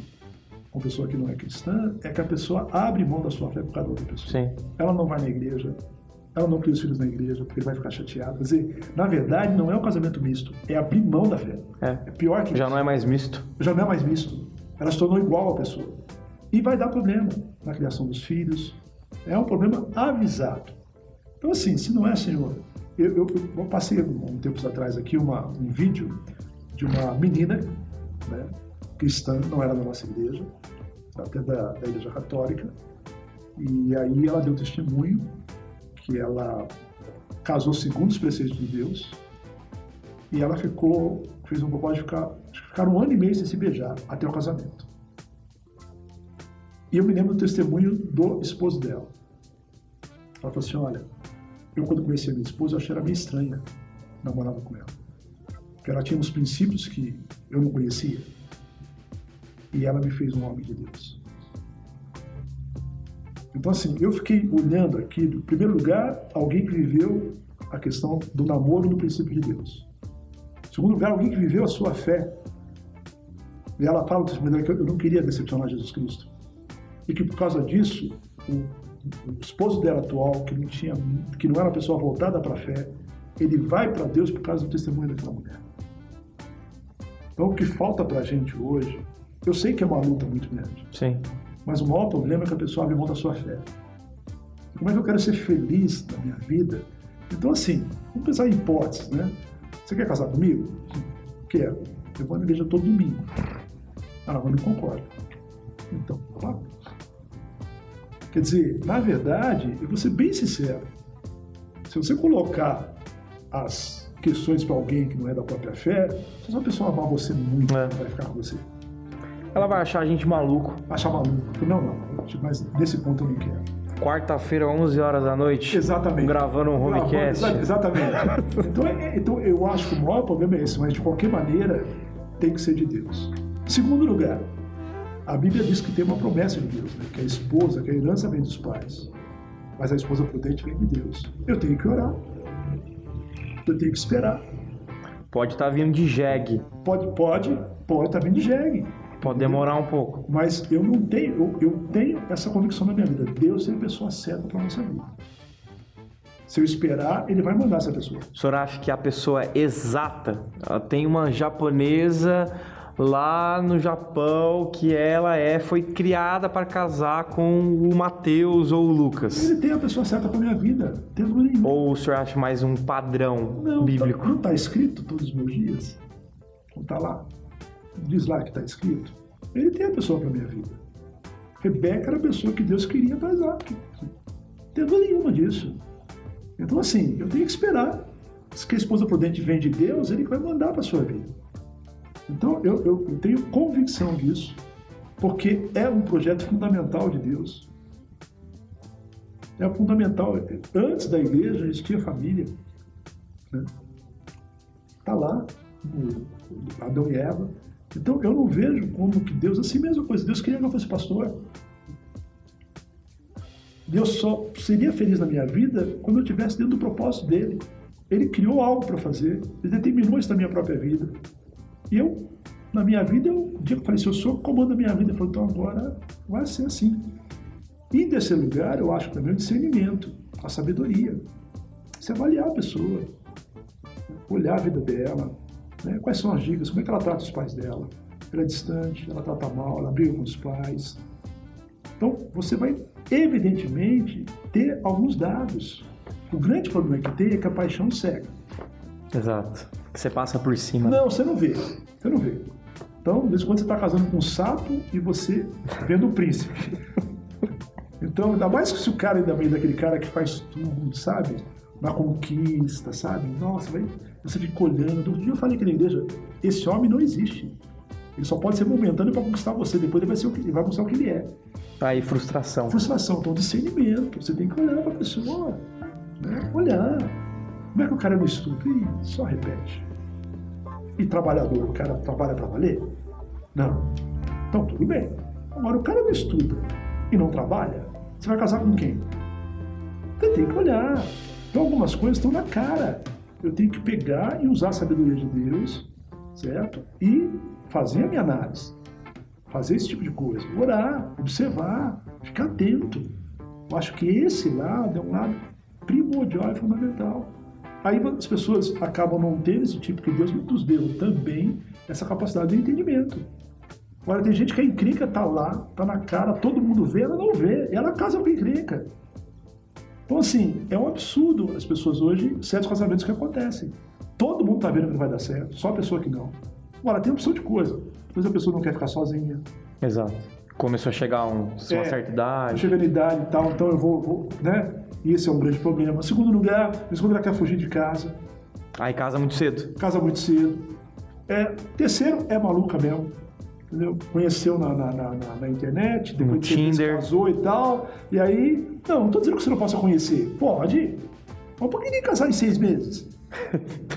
Speaker 2: com pessoa que não é cristã é que a pessoa abre mão da sua fé por causa da outra pessoa.
Speaker 1: Sim.
Speaker 2: Ela não vai na igreja, ela não cria os filhos na igreja porque ele vai ficar chateado. Quer dizer, na verdade, não é um casamento misto, é abrir mão da fé. É pior que
Speaker 1: já
Speaker 2: isso.
Speaker 1: Não é mais misto.
Speaker 2: Já não é mais misto. Ela se tornou igual à pessoa. E vai dar problema na criação dos filhos. É um problema avisado. Então, assim, se não é, Senhor... Eu passei um tempo atrás aqui um vídeo de uma menina, né, cristã, não era da nossa igreja, até da igreja católica, e aí ela deu testemunho que ela casou segundo os preceitos de Deus e ela fez um propósito de ficar 1 ano e meio sem se beijar até o casamento. E eu me lembro do testemunho do esposo dela. Ela falou assim, olha, eu quando conheci a minha esposa, eu achei ela meio estranha, namorava com ela. Porque ela tinha uns princípios que eu não conhecia. E ela me fez um homem de Deus. Então, assim, eu fiquei olhando aqui, em primeiro lugar, alguém que viveu a questão do namoro no princípio de Deus. Em segundo lugar, alguém que viveu a sua fé. E ela fala que eu não queria decepcionar Jesus Cristo. E que por causa disso, o esposo dela atual, que não era uma pessoa voltada para a fé, ele vai para Deus por causa do testemunho daquela mulher. Então, o que falta para a gente hoje, eu sei que é uma luta muito grande.
Speaker 1: Sim.
Speaker 2: Mas o maior problema é que a pessoa abre mão da sua fé. Como é que eu quero ser feliz na minha vida? Então, assim, vamos pensar em hipóteses, né? Você quer casar comigo? Quero. Eu vou na igreja todo domingo. Mas não concordo. Então, claro. Quer dizer, na verdade, eu vou ser bem sincero. Se você colocar as questões para alguém que não é da própria fé, se essa pessoa amar você muito, vai ficar com você.
Speaker 1: Ela vai achar a gente maluco.
Speaker 2: Achar maluco. Não, mas nesse ponto eu não quero.
Speaker 1: Quarta-feira, 11 horas da noite.
Speaker 2: Exatamente.
Speaker 1: Gravando um homecast.
Speaker 2: Exatamente. Então eu acho que o maior problema é esse, mas de qualquer maneira tem que ser de Deus. Segundo lugar, a Bíblia diz que tem uma promessa de Deus, né? Que a esposa, que a herança vem dos pais, mas a esposa prudente vem de Deus. Eu tenho que orar. Eu tenho que esperar.
Speaker 1: Pode estar vindo de jegue.
Speaker 2: Pode estar vindo de jegue.
Speaker 1: Pode demorar um pouco.
Speaker 2: Mas eu não tenho, eu tenho essa convicção na minha vida. Deus é a pessoa certa para a nossa vida. Se eu esperar, ele vai mandar essa pessoa.
Speaker 1: O senhor acha que a pessoa exata, tem uma japonesa lá no Japão que foi criada para casar com o Mateus ou o Lucas?
Speaker 2: Ele tem a pessoa certa para a minha vida. Tem problema nenhum.
Speaker 1: Ou o senhor acha mais um padrão bíblico?
Speaker 2: Não está escrito todos os meus dias? Não está lá? Diz lá que está escrito. Ele tem a pessoa para a minha vida. Rebeca era a pessoa que Deus queria para Isaac. Não tem dúvida nenhuma disso. Então, assim, eu tenho que esperar. Se a esposa prudente vem de Deus, ele vai mandar para a sua vida. Então, eu tenho convicção disso, porque é um projeto fundamental de Deus. É fundamental. Antes da igreja existia família. Né? Tá lá, Adão e Eva. Então, eu não vejo como que Deus, assim mesma coisa, Deus queria que eu fosse pastor. Deus só seria feliz na minha vida quando eu estivesse dentro do propósito dele. Ele criou algo para fazer, ele determinou isso na minha própria vida. E eu, na minha vida, o dia que eu falei, se eu sou comando a minha vida, eu falei, então agora vai ser assim. E em terceiro lugar, eu acho também o discernimento, a sabedoria. Você avaliar a pessoa, olhar a vida dela, né? Quais são as dicas, como é que ela trata os pais dela. Ela é distante, ela trata mal, ela briga com os pais. Então, você vai, evidentemente, ter alguns dados. O grande problema que tem é que a paixão cega.
Speaker 1: Exato. Que você passa por cima.
Speaker 2: Não, você não vê. Você não vê. Então, de vez em quando você está casando com um sapo e você vendo o príncipe. Então, ainda mais que se o cara ainda vem daquele cara que faz tudo, sabe? Na conquista, sabe? Nossa, você fica olhando. Outro dia eu falei aqui na igreja, esse homem não existe. Ele só pode ser momentâneo para conquistar você. Depois ele vai mostrar o que ele é.
Speaker 1: Aí, frustração.
Speaker 2: Frustração. Então, discernimento. Você tem que olhar para a pessoa. Né? Olhar. Como é que o cara não estuda? Ih, só repete. E trabalhador, o cara trabalha para valer? Não. Então, tudo bem. Agora, o cara não estuda e não trabalha, você vai casar com quem? Você tem que olhar. Então, algumas coisas estão na cara. Eu tenho que pegar e usar a sabedoria de Deus, certo? E fazer a minha análise. Fazer esse tipo de coisa. Orar, observar, ficar atento. Eu acho que esse lado é um lado primordial e fundamental. Aí as pessoas acabam não tendo esse tipo, que Deus nos deu também essa capacidade de entendimento. Agora, tem gente que a encrenca tá lá, tá na cara, todo mundo vê, ela não vê, ela casa com a encrenca. Então, assim, é um absurdo as pessoas hoje, certos casamentos que acontecem. Todo mundo tá vendo que não vai dar certo, só a pessoa que não. Agora, tem opção de coisa. Depois a pessoa não quer ficar sozinha.
Speaker 1: Exato. Começou a chegar a uma certa idade.
Speaker 2: Chegando a idade e tal, então eu vou, né? E esse é um grande problema. Segundo lugar, ela quer fugir de casa.
Speaker 1: Aí casa muito cedo.
Speaker 2: Casa muito cedo. Terceiro, é maluca mesmo. Entendeu? Conheceu na internet, depois de
Speaker 1: Tinder.
Speaker 2: Se casou e tal. E aí, não tô dizendo que você não possa conhecer. Pode. Mas por que nem casar em 6 meses?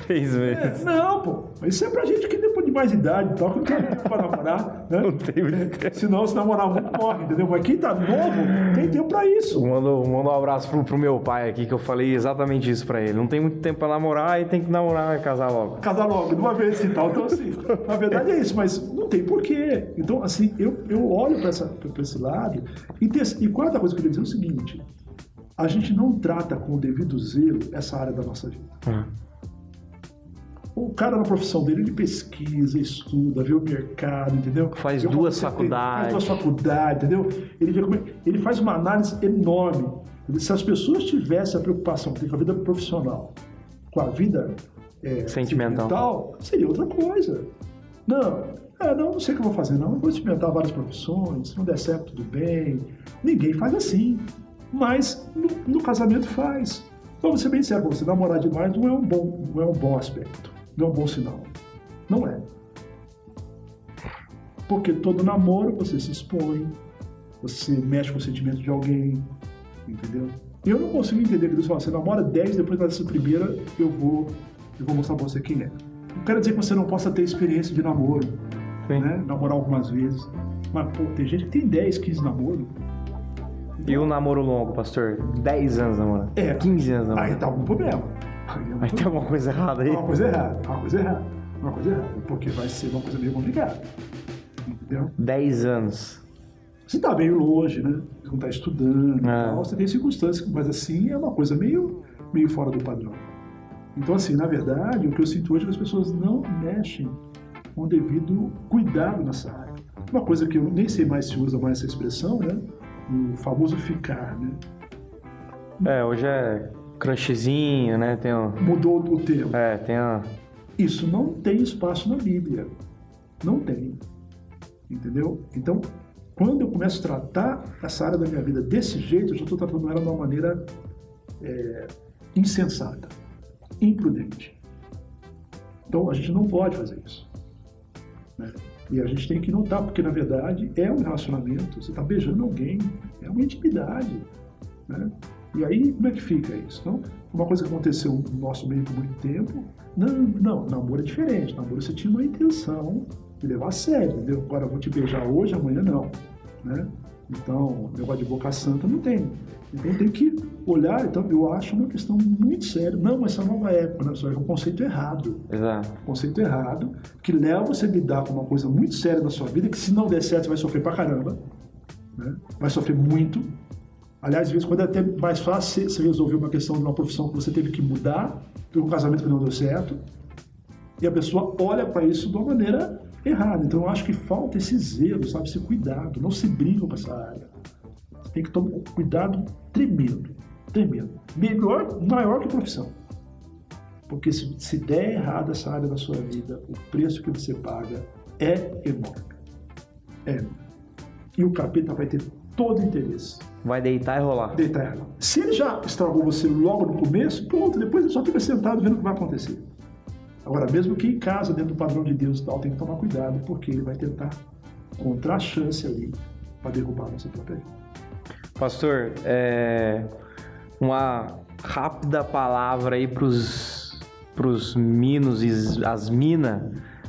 Speaker 1: 3 meses.
Speaker 2: Não, pô. Mas isso é pra gente que depois de mais idade e tal, que não tem tempo pra namorar, né?
Speaker 1: Não tem muito tempo.
Speaker 2: Senão, se namorar muito, morre, entendeu? Mas quem tá novo, tem tempo pra isso.
Speaker 1: Manda um abraço pro meu pai aqui, que eu falei exatamente isso pra ele. Não tem muito tempo pra namorar e tem que namorar e casar logo.
Speaker 2: Casar logo, de uma vez e tal. Então, assim, na verdade é isso, mas não tem porquê. Então, assim, eu olho pra esse lado. E quarta coisa que eu queria dizer é o seguinte: a gente não trata com o devido zelo essa área da nossa vida. O cara na profissão dele, ele pesquisa, estuda, vê o mercado, entendeu?
Speaker 1: Faz duas faculdades,
Speaker 2: entendeu? Ele vê ele faz uma análise enorme. Se as pessoas tivessem a preocupação com a vida profissional, com a vida sentimental, seria outra coisa. Não sei o que eu vou fazer, não. Eu vou experimentar várias profissões, se não der certo, tudo bem. Ninguém faz assim. Mas no casamento faz. Então, vou ser bem sério, você namorar demais não é um bom aspecto. Não é um bom sinal. Não é. Porque todo namoro você se expõe, você mexe com o sentimento de alguém, entendeu? Eu não consigo entender que Deus fala, você namora 10, depois dessa primeira eu vou mostrar pra você quem é. Não quero dizer que você não possa ter experiência de namoro, né? Namorar algumas vezes. Mas, pô, tem gente que tem 10, 15 namoro.
Speaker 1: E o namoro longo, pastor? 10 anos namorando. 15 anos namorando.
Speaker 2: Aí tá algum problema.
Speaker 1: Aí tem alguma coisa errada aí?
Speaker 2: Uma coisa errada. Porque vai ser uma coisa meio complicada. entendeu?
Speaker 1: 10 anos.
Speaker 2: Você está meio longe, né? Você não está estudando, tal, você tem circunstâncias, mas assim é uma coisa meio fora do padrão. Então, assim, na verdade, o que eu sinto hoje é que as pessoas não mexem com o devido cuidado nessa área. Uma coisa que eu nem sei mais se usa mais essa expressão, né? O famoso ficar, né?
Speaker 1: Hoje é crunchzinho, né?
Speaker 2: Mudou o termo. Isso não tem espaço na Bíblia. Não tem. Entendeu? Então, quando eu começo a tratar essa área da minha vida desse jeito, eu já estou tratando ela de uma maneira insensata, imprudente. Então, a gente não pode fazer isso, né? E a gente tem que notar, porque, na verdade, é um relacionamento, você está beijando alguém, é uma intimidade, né? E aí, como é que fica isso? Então, uma coisa que aconteceu no nosso meio por muito tempo, não, namoro é diferente, namoro você tinha uma intenção de levar a sério, entendeu? Agora eu vou te beijar hoje, amanhã não, né? Então, negócio de boca santa não tem. Então tem que olhar, então eu acho uma questão muito séria. Não, mas essa nova época, né? Isso é um conceito errado.
Speaker 1: Exato.
Speaker 2: Um conceito errado, que leva você a lidar com uma coisa muito séria na sua vida, que se não der certo você vai sofrer pra caramba, né? Vai sofrer muito. Aliás, às vezes, quando é até mais fácil você resolver uma questão de uma profissão que você teve que mudar, por um casamento que não deu certo, e a pessoa olha para isso de uma maneira errada. Então eu acho que falta esse zelo, sabe? Esse cuidado. Não se briga com essa área. Você tem que tomar um cuidado tremendo. Tremendo. Maior que profissão. Porque se der errado essa área da sua vida, o preço que você paga é enorme. É enorme. E o capeta vai ter todo o interesse.
Speaker 1: Vai deitar e rolar.
Speaker 2: Deitar e rolar. Se ele já estragou você logo no começo, pronto, depois ele só fica sentado vendo o que vai acontecer. Agora, mesmo que em casa, dentro do padrão de Deus e tal, tem que tomar cuidado, porque ele vai tentar encontrar a chance ali para derrubar a nossa própria vida.
Speaker 1: Pastor, uma rápida palavra aí pros minos e as minas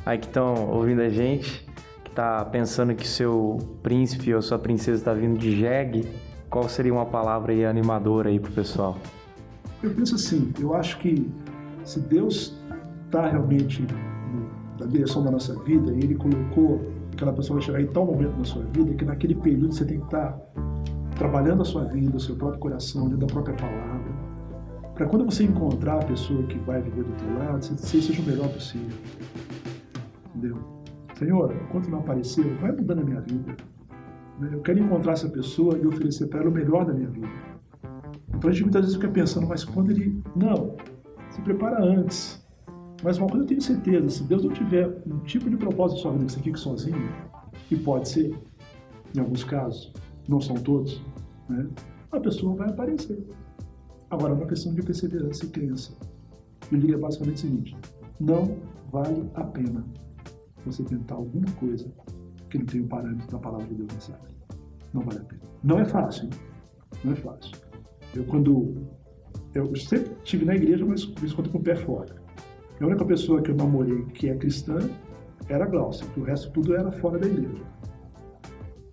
Speaker 1: aí que estão ouvindo a gente, que tá pensando que seu príncipe ou sua princesa está vindo de jegue. Qual seria uma palavra aí animadora aí pro pessoal?
Speaker 2: Eu penso assim, eu acho que se Deus está realmente na direção da nossa vida, e Ele colocou que aquela pessoa vai chegar em tal momento na sua vida, que naquele período você tem que estar trabalhando a sua vida, o seu próprio coração, dentro da própria palavra, para quando você encontrar a pessoa que vai viver do teu lado, você seja o melhor possível. Entendeu? Senhor, enquanto não aparecer, vai mudando a minha vida. Eu quero encontrar essa pessoa e oferecer para ela o melhor da minha vida. Então a gente muitas vezes fica pensando, mas quando ele... Não, se prepara antes. Mas uma coisa eu tenho certeza, se Deus não tiver um tipo de propósito na sua vida que você fique sozinho, e pode ser, em alguns casos, não são todos, né? A pessoa vai aparecer. Agora, é uma questão de perseverança e crença. Eu diria basicamente o seguinte, não vale a pena você tentar alguma coisa que não tem o parâmetro da palavra de Deus nessa área. Não vale a pena. Não é fácil. Não é fácil. Eu sempre estive na igreja, mas por isso conto com o pé fora. A única pessoa que eu namorei que é cristã era a Glaucia, porque o resto tudo era fora da igreja.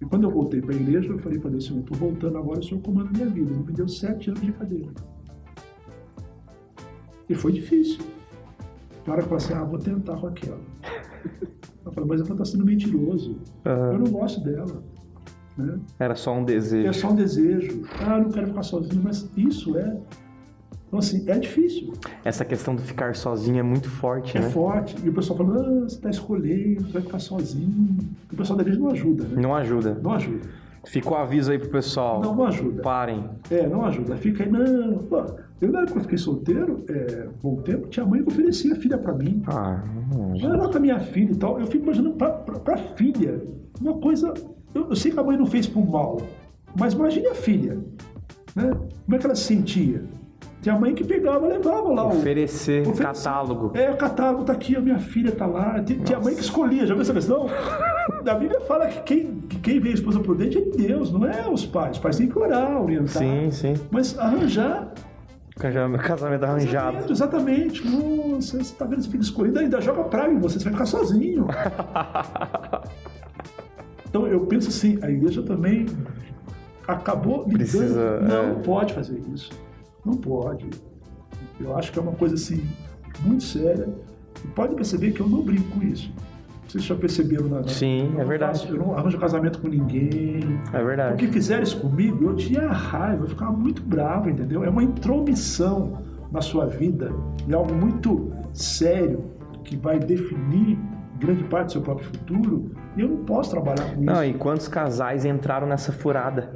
Speaker 2: E quando eu voltei para a igreja, eu falei para Deus, Senhor, estou voltando agora, o Senhor comanda a minha vida. Ele me deu 7 anos de cadeira. E foi difícil. Na hora que eu falei assim, vou tentar com aquela. Eu falei, mas ela está sendo mentiroso. Eu não gosto dela. Né?
Speaker 1: Era só um desejo.
Speaker 2: É só um desejo. Eu não quero ficar sozinho, mas isso é... Então, assim, é difícil.
Speaker 1: Essa questão de ficar sozinho é muito forte, né?
Speaker 2: É forte. E o pessoal fala, você está escolhendo, você vai ficar sozinho. O pessoal da igreja não ajuda, né?
Speaker 1: Não ajuda.
Speaker 2: Não ajuda.
Speaker 1: Fica o aviso aí pro pessoal.
Speaker 2: Não ajuda.
Speaker 1: Parem.
Speaker 2: Não ajuda. Fica aí, não. Pô, eu, na época que eu fiquei solteiro, bom tempo, tinha mãe que oferecia filha pra mim.
Speaker 1: Não.
Speaker 2: Era com a minha filha e tal. Eu fico imaginando pra filha, uma coisa... Eu sei que a mãe não fez por mal, mas imagine a filha, né? Como é que ela se sentia? Tinha mãe que pegava, levava lá.
Speaker 1: Oferecer catálogo.
Speaker 2: O catálogo tá aqui, a minha filha tá lá. Tinha mãe que escolhia, já viu essa questão? A Bíblia fala que quem vê a esposa prudente é Deus, não é os pais. Os pais têm que orar, orientar.
Speaker 1: Sim.
Speaker 2: Mas arranjar...
Speaker 1: Casamento arranjado.
Speaker 2: Exatamente. Nossa, você tá vendo esse filho escolhido, ainda joga praga em você vai ficar sozinho. Então eu penso assim, a igreja também acabou lidando. Não pode fazer isso. Não pode. Eu acho que é uma coisa assim, muito séria. E pode perceber que eu não brinco com isso. Vocês já perceberam, né?
Speaker 1: Sim, é verdade.
Speaker 2: Eu não arranjo casamento com ninguém.
Speaker 1: É verdade.
Speaker 2: Porque fizeram isso comigo, eu tinha raiva, eu ficava muito bravo, entendeu? É uma intromissão na sua vida, é algo muito sério que vai definir grande parte do seu próprio futuro, e eu não posso trabalhar com isso.
Speaker 1: Não, e quantos casais entraram nessa furada?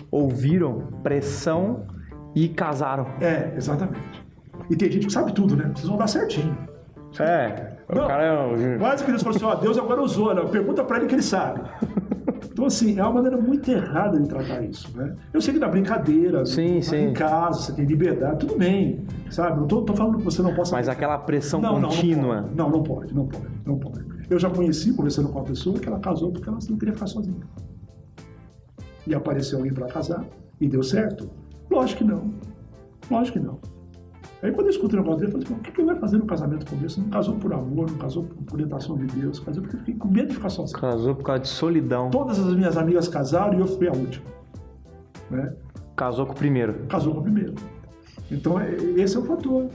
Speaker 1: Ouviram pressão e casaram.
Speaker 2: Exatamente. E tem gente que sabe tudo, né? Vocês vão dar certinho.
Speaker 1: O cara é...
Speaker 2: Quase que Deus falou assim, Deus agora usou, né? Pergunta pra ele que ele sabe. Então, assim, é uma maneira muito errada de tratar isso, né? Eu sei que na brincadeira,
Speaker 1: sim.
Speaker 2: em casa, você tem liberdade, tudo bem, sabe? Não tô falando que você não possa...
Speaker 1: Mas aquela pressão contínua...
Speaker 2: Não pode. Eu já conheci, conversando com uma pessoa, que ela casou porque ela não queria ficar sozinha. E apareceu alguém para casar, e deu certo? Lógico que não. Aí quando eu escuto o negócio dele, eu falei, o que ele vai fazer no casamento com Deus? Você não casou por amor, não casou por orientação de Deus, casou porque eu fiquei com medo de ficar sozinho.
Speaker 1: Casou por causa de solidão.
Speaker 2: Todas as minhas amigas casaram e eu fui a última. Né?
Speaker 1: Casou com o primeiro.
Speaker 2: Então, esse é o fator.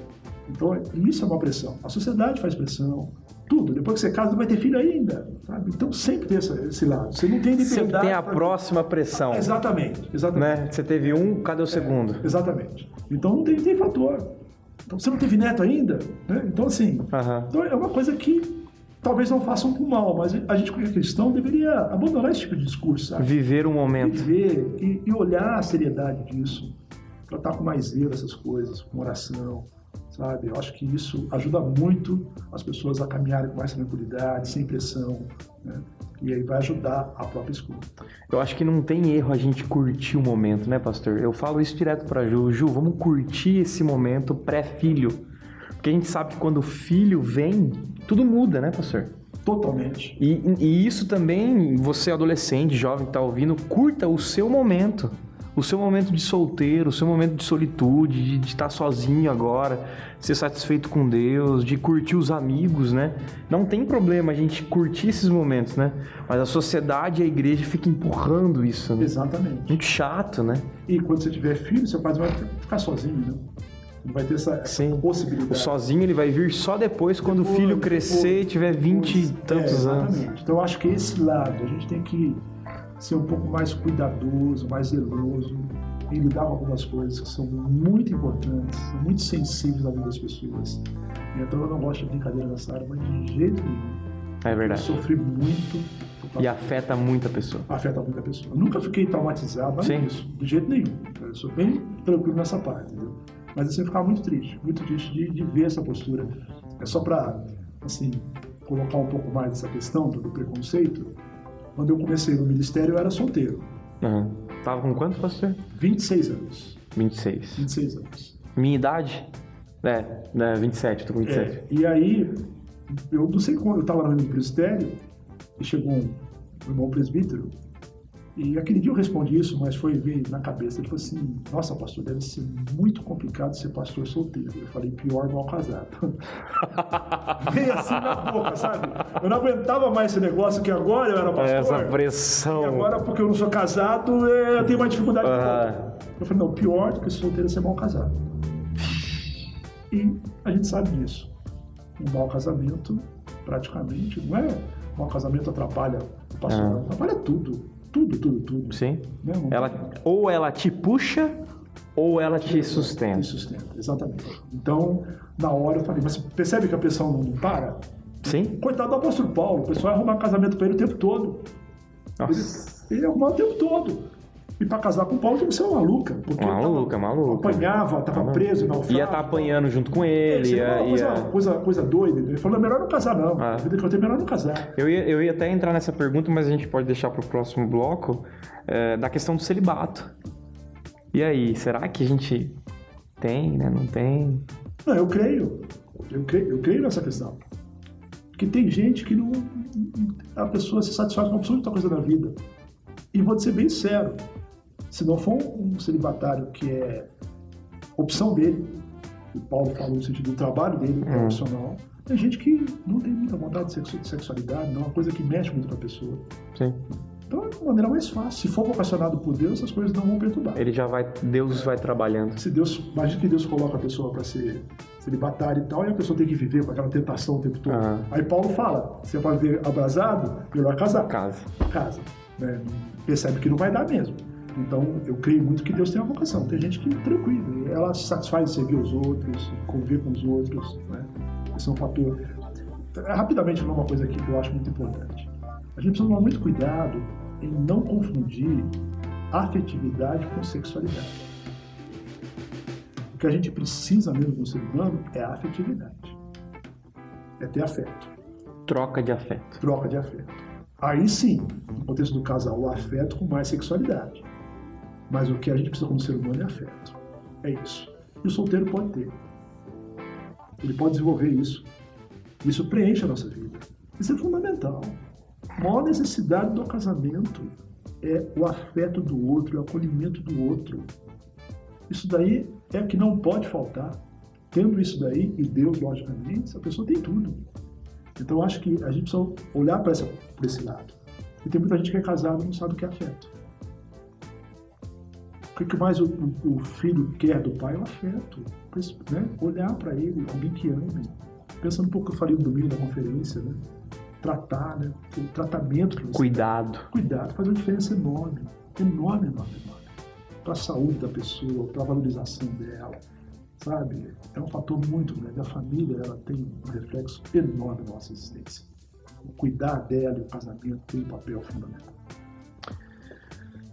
Speaker 2: Então, isso é uma pressão. A sociedade faz pressão. Tudo. Depois que você casa, vai ter filho ainda. Sabe? Então, sempre tem esse lado. Você não tem liberdade.
Speaker 1: Sempre tem a próxima pressão.
Speaker 2: Exatamente.
Speaker 1: Né? Você teve um, cadê o segundo?
Speaker 2: Exatamente. Então, não tem fator. Então, você não teve neto ainda? Né? Então, assim, então é uma coisa que talvez não façam com mal, mas a gente, como cristão, deveria abandonar esse tipo de discurso, sabe?
Speaker 1: Viver um momento.
Speaker 2: Viver e olhar a seriedade disso. Tratar com mais zelo essas coisas, com oração, sabe? Eu acho que isso ajuda muito as pessoas a caminharem com mais tranquilidade, sem pressão, né? E aí vai ajudar a própria escolha.
Speaker 1: Eu acho que não tem erro a gente curtir o momento, né, pastor? Eu falo isso direto pra Ju. Ju, vamos curtir esse momento pré-filho. Porque a gente sabe que quando o filho vem, tudo muda, né, pastor?
Speaker 2: Totalmente.
Speaker 1: E isso também, você adolescente, jovem que tá ouvindo, curta o seu momento. O seu momento de solteiro, o seu momento de solitude, de estar sozinho agora, ser satisfeito com Deus, de curtir os amigos, né? Não tem problema a gente curtir esses momentos, né? Mas a sociedade e a igreja ficam empurrando isso, né?
Speaker 2: Exatamente.
Speaker 1: Muito chato, né?
Speaker 2: E quando você tiver filho, seu pai vai ficar sozinho, né? Não vai ter essa possibilidade.
Speaker 1: O sozinho ele vai vir só depois, quando o filho crescer e tiver 20 e tantos anos.
Speaker 2: Exatamente. Então eu acho que esse lado, a gente tem que ser um pouco mais cuidadoso, mais zeloso em lidar com algumas coisas que são muito importantes, são muito sensíveis na vida das pessoas. Então eu não gosto de brincadeira nessa área, mas de jeito nenhum.
Speaker 1: É verdade.
Speaker 2: Eu sofri muito.
Speaker 1: E afeta muito a pessoa.
Speaker 2: Afeta muito a pessoa. Eu nunca fiquei traumatizado, mas isso, de jeito nenhum. Eu sou bem tranquilo nessa parte, entendeu? Mas assim, eu ficava muito triste de ver essa postura. É só para, assim, colocar um pouco mais essa questão do preconceito. Quando eu comecei no ministério, eu era solteiro.
Speaker 1: Tava com quanto, pastor?
Speaker 2: 26 anos.
Speaker 1: 26
Speaker 2: anos.
Speaker 1: Minha idade? 27, tô com 27.
Speaker 2: E aí, eu não sei como, eu tava no ministério e chegou um irmão presbítero e aquele dia eu respondi isso, mas foi ver na cabeça. Ele falou assim, nossa, pastor, deve ser muito complicado ser pastor solteiro. Eu falei, pior mal casado. Veio assim na boca, sabe? Eu não aguentava mais esse negócio que agora eu era pastor.
Speaker 1: Essa pressão.
Speaker 2: E agora, porque eu não sou casado, eu tenho mais dificuldade de volta. Eu falei, não, pior do que ser solteiro é ser mal casado. E a gente sabe disso. Um mau casamento, praticamente, não é mau casamento atrapalha o pastor, atrapalha tudo. Tudo.
Speaker 1: Sim. Ou ela te puxa, ou ela te sustenta.
Speaker 2: Te sustenta, exatamente. Então, na hora eu falei, mas percebe que a pessoa não para?
Speaker 1: Sim.
Speaker 2: Coitado do apóstolo Paulo, o pessoal ia arrumar casamento para ele o tempo todo. Ele ia arrumar o tempo todo. E para casar com Paulo tem que ser uma maluca. Porque
Speaker 1: maluca.
Speaker 2: Apanhava, estava preso, naufrágio.
Speaker 1: Ia estar apanhando junto com ele.
Speaker 2: Coisa doida. Ele falou, é melhor não casar não. A vida que eu tenho é melhor não casar.
Speaker 1: Eu ia até entrar nessa pergunta, mas a gente pode deixar para o próximo bloco, da questão do celibato. E aí, será que a gente tem, né? Não tem?
Speaker 2: Não, eu creio nessa questão. Porque tem gente que não... A pessoa se satisfaz com absoluta coisa da vida. E vou te ser bem sério. Se não for um celibatário que é opção dele, o Paulo falou no sentido do trabalho dele, profissional, tem gente que não tem muita vontade de sexualidade, não é uma coisa que mexe muito com a pessoa.
Speaker 1: Sim.
Speaker 2: Então, é uma maneira mais fácil. Se for vocacionado por Deus, as coisas não vão perturbar.
Speaker 1: Deus vai trabalhando.
Speaker 2: Imagina que Deus coloca a pessoa para ser celibatária e tal, e a pessoa tem que viver com aquela tentação o tempo todo. Aí Paulo fala, você vai viver abrasado, melhor casar. Casa. Né? Percebe que não vai dar mesmo. Então, eu creio muito que Deus tem uma vocação. Tem gente que é tranquilo, ela se satisfaz de servir os outros, conviver com os outros, né? Esse é um fator. Rapidamente, uma coisa aqui que eu acho muito importante. A gente precisa tomar muito cuidado em não confundir afetividade com sexualidade. O que a gente precisa mesmo no ser humano é a afetividade. É ter afeto.
Speaker 1: Troca de afeto.
Speaker 2: Aí sim, no contexto do casal, o afeto com mais sexualidade. Mas o que a gente precisa como ser humano é afeto. É isso. E o solteiro pode ter. Ele pode desenvolver isso. Isso preenche a nossa vida. Isso é fundamental. A maior necessidade do casamento é o afeto do outro, o acolhimento do outro. Isso daí é o que não pode faltar. Tendo isso daí, e Deus, logicamente, a pessoa tem tudo. Então, eu acho que a gente precisa olhar para esse lado. E tem muita gente que é casada e não sabe o que é afeto. O que mais o filho quer do pai é o afeto. Né? Olhar para ele, alguém que ame. Pensando um pouco que eu falei no domingo da conferência, né? Tratar, né? O tratamento que você
Speaker 1: Cuidado
Speaker 2: faz uma diferença enorme. Enorme. Para a saúde da pessoa, para a valorização dela. Sabe? É um fator muito grande. A família, ela tem um reflexo enorme na nossa existência. O cuidar dela e o casamento tem um papel fundamental.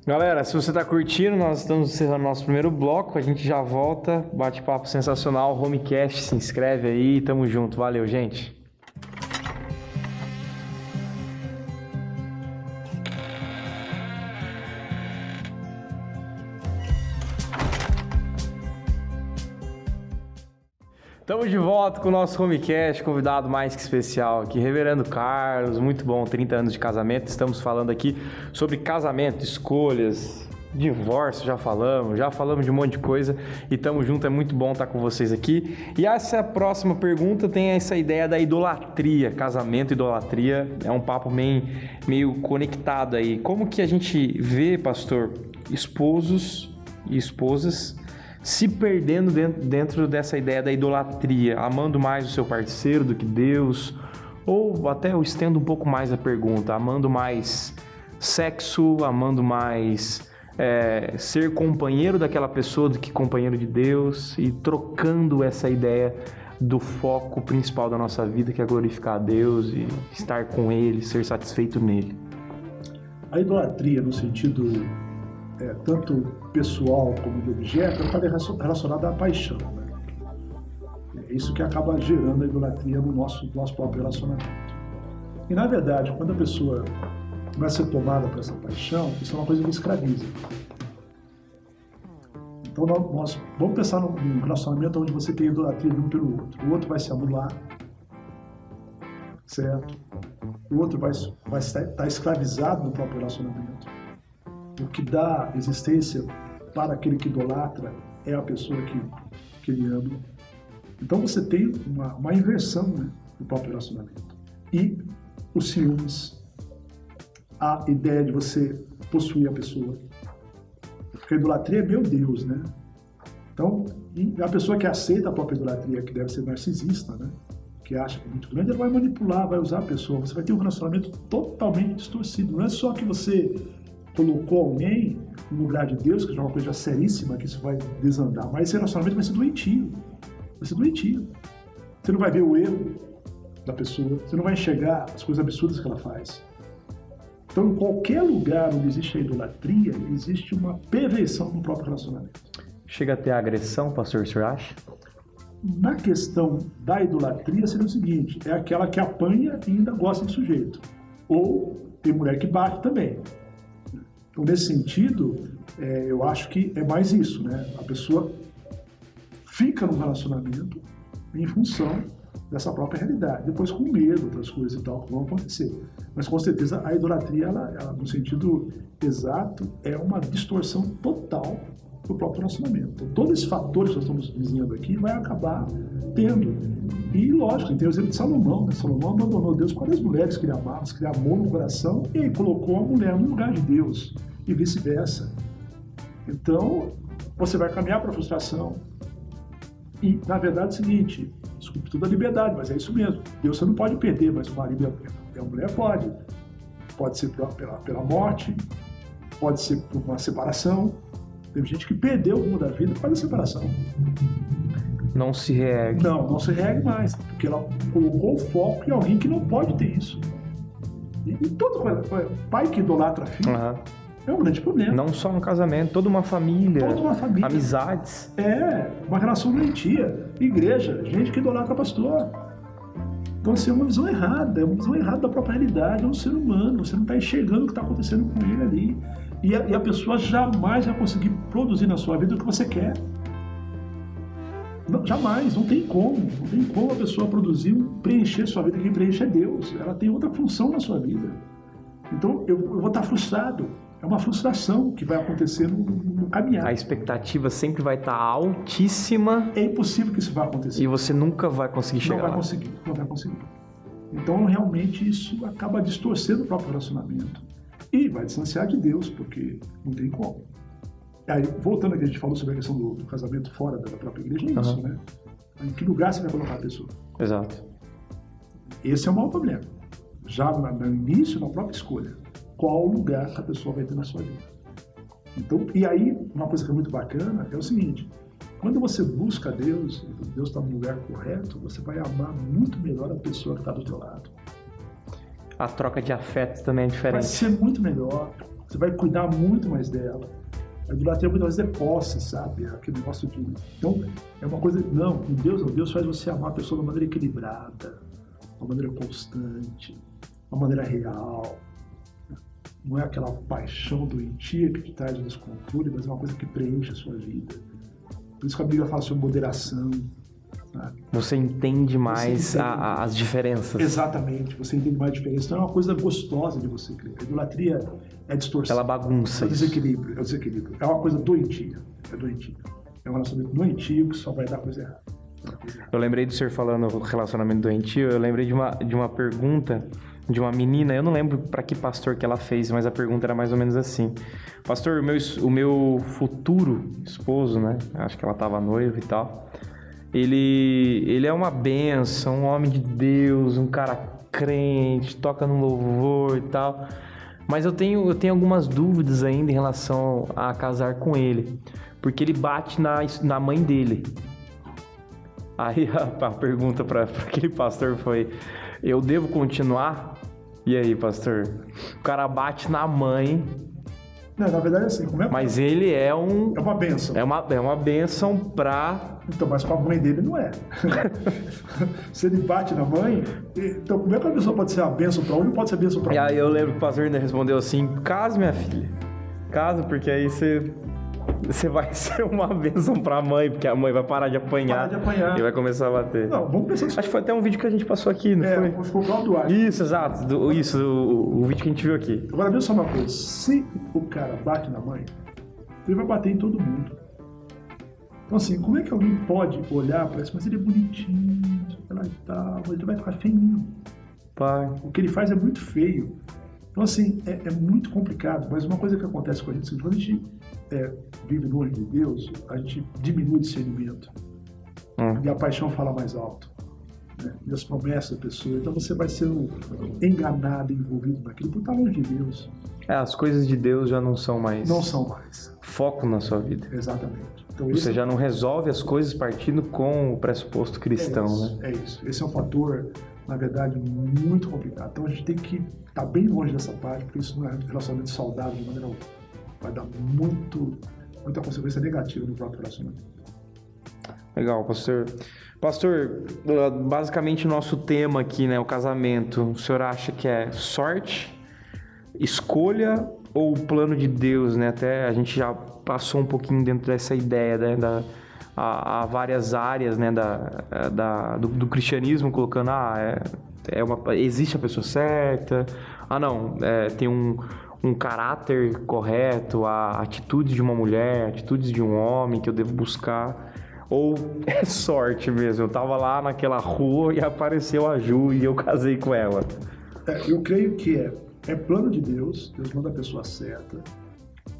Speaker 1: Galera, se você está curtindo, nós estamos encerrando nosso primeiro bloco. A gente já volta. Bate-papo sensacional. Homecast, se inscreve aí. Tamo junto. Valeu, gente. Estamos de volta com o nosso Homecast, convidado mais que especial aqui, Reverendo Carlos, muito bom, 30 anos de casamento. Estamos falando aqui sobre casamento, escolhas, divórcio, já falamos de um monte de coisa e estamos juntos, é muito bom estar com vocês aqui. E essa próxima pergunta tem essa ideia da idolatria, casamento e idolatria, é um papo meio conectado aí. Como que a gente vê, pastor, esposos e esposas se perdendo dentro dessa ideia da idolatria, amando mais o seu parceiro do que Deus, ou até eu estendo um pouco mais a pergunta, amando mais sexo, amando mais ser companheiro daquela pessoa do que companheiro de Deus, e trocando essa ideia do foco principal da nossa vida, que é glorificar a Deus e estar com Ele, ser satisfeito nele.
Speaker 2: A idolatria, no sentido tanto pessoal como de objeto, ela está relacionada à paixão. Né? É isso que acaba gerando a idolatria no nosso próprio relacionamento. E, na verdade, quando a pessoa começa a ser tomada por essa paixão, isso é uma coisa que escraviza. Então, nós vamos pensar num relacionamento onde você tem idolatria de um pelo outro. O outro vai se anular, certo? O outro vai estar escravizado no próprio relacionamento. O que dá existência para aquele que idolatra é a pessoa que ele ama. Então você tem uma inversão, né, no próprio relacionamento. E os ciúmes, a ideia de você possuir a pessoa. Porque a idolatria é meu Deus, né? Então, a pessoa que aceita a própria idolatria, que deve ser narcisista, né, que acha que é muito grande, ela vai manipular, vai usar a pessoa. Você vai ter um relacionamento totalmente distorcido. Não é só que você colocou alguém no lugar de Deus, que é uma coisa seríssima, que isso vai desandar, mas esse relacionamento vai ser doentio. Você não vai ver o erro da pessoa, você não vai enxergar as coisas absurdas que ela faz. Então, em qualquer lugar onde existe a idolatria, existe uma perversão no próprio relacionamento.
Speaker 1: Chega a ter agressão, pastor, o senhor acha?
Speaker 2: Na questão da idolatria, seria o seguinte, é aquela que apanha e ainda gosta do sujeito. Ou tem mulher que bate também. Então, nesse sentido, eu acho que é mais isso, né? A pessoa fica no relacionamento em função dessa própria realidade. Depois com medo, outras coisas e tal que vão acontecer. Mas com certeza a idolatria, ela no sentido exato, é uma distorção total do próprio relacionamento. Então, todos esses fatores que nós estamos dizendo aqui vai acabar tendo. E, lógico, tem o exemplo de Salomão. Né? Salomão abandonou Deus com as mulheres que ele amava, que ele amou no coração, e aí colocou a mulher no lugar de Deus, e vice-versa. Então, você vai caminhar para a frustração. E, na verdade, é o seguinte, desculpe tudo a liberdade, mas é isso mesmo. Deus você não pode perder, mas o marido e a mulher pode. Pode ser pela morte, pode ser por uma separação. Tem gente que perdeu o rumo da vida por causa da separação.
Speaker 1: Não se reergue.
Speaker 2: Não se reergue mais, porque ela colocou o foco em alguém que não pode ter isso. E todo pai que idolatra filho é um grande problema.
Speaker 1: Não só no casamento, toda uma família. Amizades.
Speaker 2: Uma relação doentia. Igreja, gente que idolatra pastor. Então, assim, é uma visão errada da própria realidade, é um ser humano, você não está enxergando o que está acontecendo com ele ali. E a pessoa jamais vai conseguir produzir na sua vida o que você quer. Não, jamais, não tem como a pessoa produzir, preencher sua vida, quem preenche é Deus, ela tem outra função na sua vida. Então, eu vou estar frustrado, é uma frustração que vai acontecer no caminhar.
Speaker 1: A expectativa sempre vai estar altíssima.
Speaker 2: É impossível que isso vá acontecer.
Speaker 1: E você nunca vai conseguir chegar lá.
Speaker 2: Não vai conseguir. Então, realmente, isso acaba distorcendo o próprio relacionamento. E vai distanciar de Deus, porque não tem como. Aí, voltando aqui, a gente falou sobre a questão do casamento fora da própria igreja, é isso, né? Em que lugar você vai colocar a pessoa?
Speaker 1: Exato.
Speaker 2: Esse é o maior problema. Já no início, na própria escolha. Qual lugar que a pessoa vai ter na sua vida? Então, e aí, uma coisa que é muito bacana é o seguinte: quando você busca Deus, e Deus está no lugar correto, você vai amar muito melhor a pessoa que está do teu lado.
Speaker 1: A troca de afetos também é diferente.
Speaker 2: Vai ser muito melhor, você vai cuidar muito mais dela. A idolatria muitas vezes é posse, sabe? Aquele negócio de... Então, é uma coisa... Não, com Deus, Deus faz você amar a pessoa de uma maneira equilibrada, de uma maneira constante, de uma maneira real. Não é aquela paixão doentia que te traz o descontrole, mas é uma coisa que preenche a sua vida. Por isso que a Bíblia fala sobre moderação. Sabe?
Speaker 1: Você entende mais as diferenças.
Speaker 2: Exatamente, você entende mais a diferença. Então é uma coisa gostosa de você crer. A idolatria é distorção.
Speaker 1: Ela bagunça.
Speaker 2: É o desequilíbrio. É uma coisa doentia. É um relacionamento doentio que só vai dar coisa errada.
Speaker 1: Eu lembrei do senhor falando relacionamento doentio, eu lembrei de uma pergunta de uma menina, eu não lembro para que pastor que ela fez, mas a pergunta era mais ou menos assim: pastor, o meu futuro esposo, né? Acho que ela estava noiva e tal. Ele é uma bênção, um homem de Deus, um cara crente, toca no louvor e tal. Mas eu tenho algumas dúvidas ainda em relação a casar com ele, porque ele bate na mãe dele. Aí a pergunta para aquele pastor foi: eu devo continuar? E aí, pastor? O cara bate na mãe.
Speaker 2: Não, na verdade é assim, como é que...
Speaker 1: Mas ele é um...
Speaker 2: É uma bênção.
Speaker 1: É uma bênção pra...
Speaker 2: Então, mas com a mãe dele não é. Se ele bate na mãe, então como é que a pessoa pode ser a bênção pra um e não pode ser a bênção pra
Speaker 1: E
Speaker 2: outro?
Speaker 1: aí eu lembro que o pastor ainda respondeu assim: casa, minha filha. Casa, porque aí você vai ser uma bênção pra mãe, porque a mãe vai parar de apanhar. E vai começar a bater.
Speaker 2: Não, vamos pensar assim.
Speaker 1: Acho que foi até um vídeo que a gente passou aqui, não foi?
Speaker 2: Ficou o Duarte.
Speaker 1: Isso, exato. O vídeo que a gente viu aqui.
Speaker 2: Agora, veja só uma coisa. Se o cara bate na mãe, ele vai bater em todo mundo. Então, assim, como é que alguém pode olhar para isso? Mas ele é bonitinho, sei lá e tal, mas ele vai ficar feinho.
Speaker 1: Pai.
Speaker 2: O que ele faz é muito feio. Então, assim, é muito complicado. Mas uma coisa que acontece com a gente, quando a gente vive longe de Deus, a gente diminui o discernimento. E a paixão fala mais alto. Né? E as promessas da pessoa. Então, você vai ser enganado, envolvido naquilo, por estar longe de Deus.
Speaker 1: As coisas de Deus já não são mais...
Speaker 2: Não são mais.
Speaker 1: Foco na sua vida.
Speaker 2: Exatamente. Então,
Speaker 1: você já não resolve as coisas partindo com o pressuposto cristão, né?
Speaker 2: É isso. Esse é um fator, na verdade, muito complicado. Então a gente tem que estar bem longe dessa parte, porque isso não é um relacionamento saudável de maneira alguma. Vai dar muita consequência negativa no próprio relacionamento.
Speaker 1: Legal, pastor. Pastor, basicamente o nosso tema aqui, né, o casamento, o senhor acha que é sorte, escolha ou o plano de Deus, né? Até a gente já passou um pouquinho dentro dessa ideia, né, há várias áreas, né, do cristianismo, colocando, existe a pessoa certa, tem um caráter correto, a atitudes de uma mulher, atitudes de um homem que eu devo buscar? Ou é sorte mesmo? Eu tava lá naquela rua e apareceu a Ju e eu casei com ela.
Speaker 2: Eu creio que é plano de Deus, Deus manda a pessoa certa,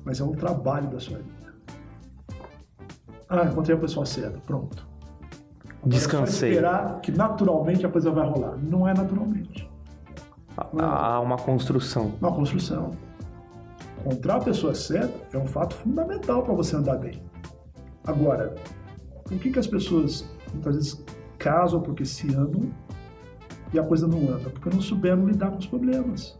Speaker 2: mas é um trabalho da sua vida. Encontrei a pessoa certa, pronto.
Speaker 1: Descansei.
Speaker 2: É só esperar que naturalmente a coisa vai rolar. Não é naturalmente.
Speaker 1: Há uma construção.
Speaker 2: Uma construção. Encontrar a pessoa certa é um fato fundamental para você andar bem. Agora, por que as pessoas muitas vezes casam porque se amam e a coisa não anda? Porque não souberam lidar com os problemas.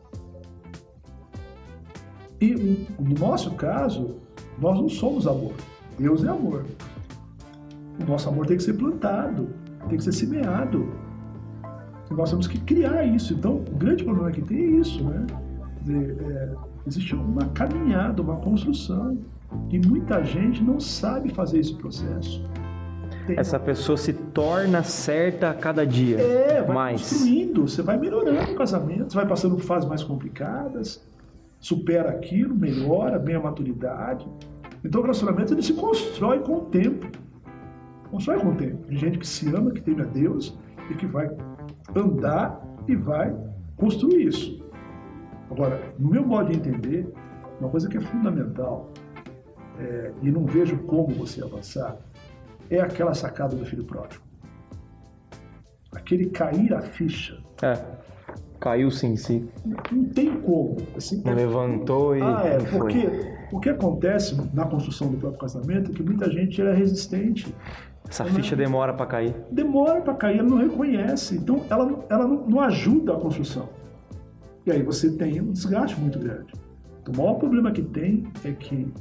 Speaker 2: E no nosso caso, nós não somos amor. Deus é amor. O nosso amor tem que ser plantado, tem que ser semeado. E nós temos que criar isso. Então, o grande problema que tem é isso, né? Existe uma caminhada, uma construção. E muita gente não sabe fazer esse processo.
Speaker 1: Essa pessoa se torna certa a cada dia.
Speaker 2: Vai construindo, você vai melhorando o casamento, você vai passando por fases mais complicadas, supera aquilo, melhora, bem a maturidade. Então o relacionamento ele se constrói com o tempo. Constrói com o tempo. Tem gente que se ama, que teme a Deus e que vai andar e vai construir isso. Agora, no meu modo de entender, uma coisa que é fundamental, e não vejo como você avançar, é aquela sacada do filho pródigo. Aquele cair a ficha.
Speaker 1: Caiu sim, sim.
Speaker 2: Não tem como. Assim,
Speaker 1: levantou e
Speaker 2: porque o que acontece na construção do próprio casamento é que muita gente é resistente.
Speaker 1: Essa ficha demora para cair.
Speaker 2: Demora para cair, ela não reconhece. Então, ela não ajuda a construção. E aí você tem um desgaste muito grande. Então, o maior problema que tem é que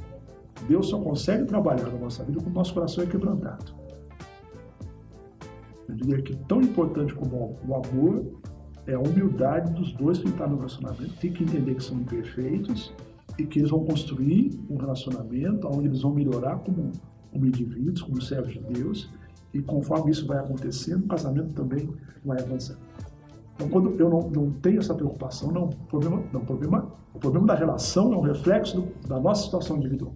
Speaker 2: Deus só consegue trabalhar na nossa vida quando o nosso coração é quebrantado. Eu diria que tão importante como o amor é a humildade dos dois que estão no relacionamento. Tem que entender que são imperfeitos e que eles vão construir um relacionamento onde eles vão melhorar como indivíduos, como servos de Deus, e conforme isso vai acontecendo, o casamento também vai avançar. Então, quando eu não tenho essa preocupação, o problema da relação é um reflexo da nossa situação individual.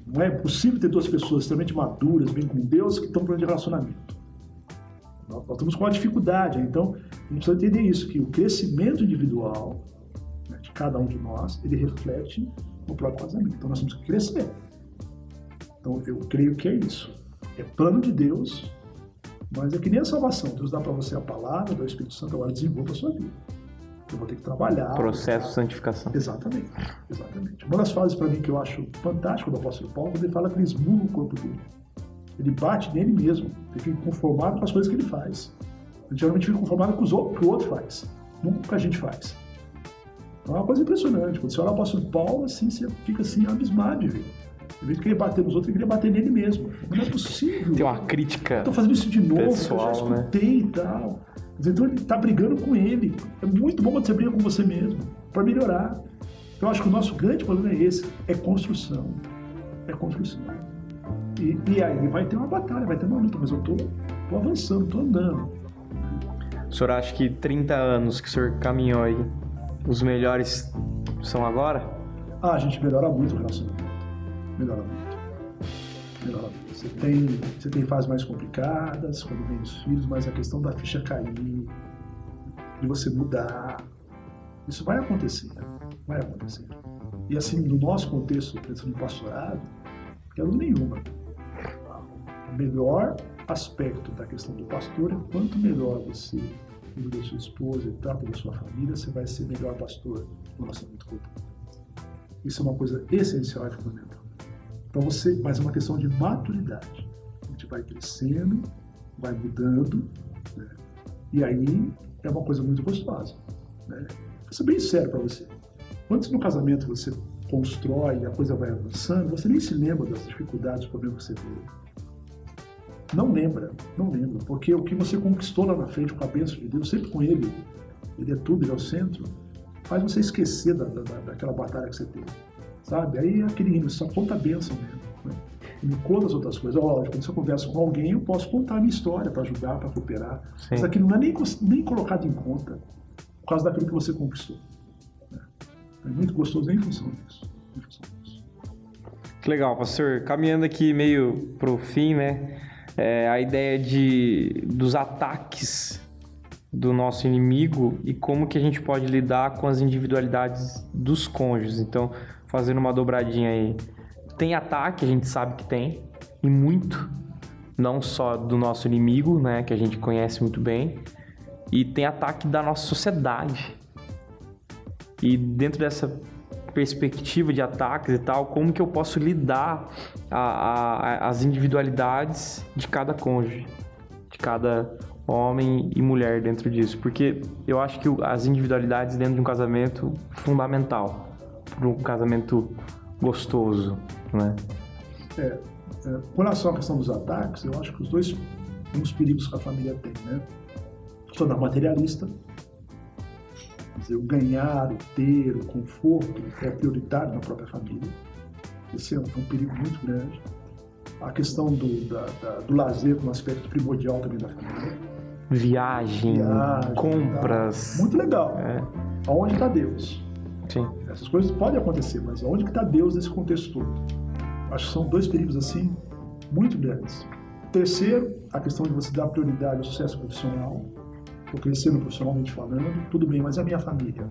Speaker 2: Não é possível ter duas pessoas extremamente maduras, bem com Deus, que estão falando de relacionamento. Nós estamos com uma dificuldade, então a gente precisa entender isso, que o crescimento individual, né, de cada um de nós, ele reflete no próprio casamento. Então nós temos que crescer. Então eu creio que é isso. É plano de Deus, mas é que nem a salvação. Deus dá para você a palavra, dá o Espírito Santo, agora desenvolva a sua vida. Eu vou ter que trabalhar.
Speaker 1: Processo de santificação.
Speaker 2: Exatamente. Uma das frases para mim que eu acho fantástico do apóstolo Paulo, quando ele fala que ele esmurra o corpo dele. Ele bate nele mesmo. Ele fica conformado com as coisas que ele faz. Ele geralmente fica conformado com o que o outro faz, não com o que a gente faz. Então é uma coisa impressionante. Quando você olha o apóstolo Paulo, assim, você fica assim, abismado de ver. Em vez de querer bater nos outros, ele queria bater nele mesmo. Mas não é possível.
Speaker 1: Tem uma crítica.
Speaker 2: Estou fazendo isso de novo,
Speaker 1: pessoal,
Speaker 2: eu já escutei, né? E tal. Então ele está brigando com ele. É muito bom quando você briga com você mesmo, para melhorar. Então eu acho que o nosso grande problema é esse, é construção. E aí vai ter uma batalha, vai ter uma luta, mas eu estou avançando, estou andando.
Speaker 1: O senhor acha que 30 anos que o senhor caminhou aí, os melhores são agora?
Speaker 2: A gente melhora muito o relacionamento. Melhora muito. Você tem fases mais complicadas, quando vem os filhos, mas a questão da ficha cair, de você mudar, isso vai acontecer. E assim, no nosso contexto, pensando no pastorado, não quero nenhuma. O melhor aspecto da questão do pastor é quanto melhor você cuida da sua esposa e trata da sua família, você vai ser melhor pastor no relacionamento com o povo. Isso é uma coisa essencial e fundamental. Então mas é uma questão de maturidade. A gente vai crescendo, vai mudando, né? E aí é uma coisa muito gostosa, né? Vou ser bem sério para você. Quando no casamento você constrói e a coisa vai avançando, você nem se lembra das dificuldades, dos problemas que você teve. Não lembra, porque o que você conquistou lá na frente com a bênção de Deus, sempre com Ele é tudo, Ele é o centro, faz você esquecer daquela batalha que você teve. Sabe? Aí aquele hino, só conta a bênção mesmo. Né? E me conta as outras coisas. Lógico, quando você conversa com alguém, eu posso contar a minha história para ajudar, para cooperar. Sim. Mas aquilo não é nem colocado em conta por causa daquilo que você conquistou. Né? É muito gostoso em função disso.
Speaker 1: Que legal, pastor. Caminhando aqui meio pro fim, né? A ideia dos ataques do nosso inimigo e como que a gente pode lidar com as individualidades dos cônjuges. Então, fazendo uma dobradinha aí. Tem ataque, a gente sabe que tem, e muito, não só do nosso inimigo, né, que a gente conhece muito bem, e tem ataque da nossa sociedade. E dentro dessa perspectiva de ataques e tal, como que eu posso lidar as individualidades de cada cônjuge, de cada homem e mulher dentro disso? Porque eu acho que as individualidades dentro de um casamento é fundamental para um casamento gostoso, né?
Speaker 2: Com relação à questão dos ataques, eu acho que os dois perigos que a família tem, né? Se tornar materialista, quer dizer, o ganhar, o ter, o conforto é prioritário na própria família. Esse é um perigo muito grande. A questão do lazer como aspecto primordial também da família.
Speaker 1: Viagem, compras.
Speaker 2: Tá. Muito legal. Aonde está Deus?
Speaker 1: Sim.
Speaker 2: Essas coisas podem acontecer, mas aonde que está Deus nesse contexto todo? Acho que são dois perigos assim muito grandes. Terceiro, a questão de você dar prioridade ao sucesso profissional. Estou crescendo profissionalmente falando, tudo bem, mas é a minha família.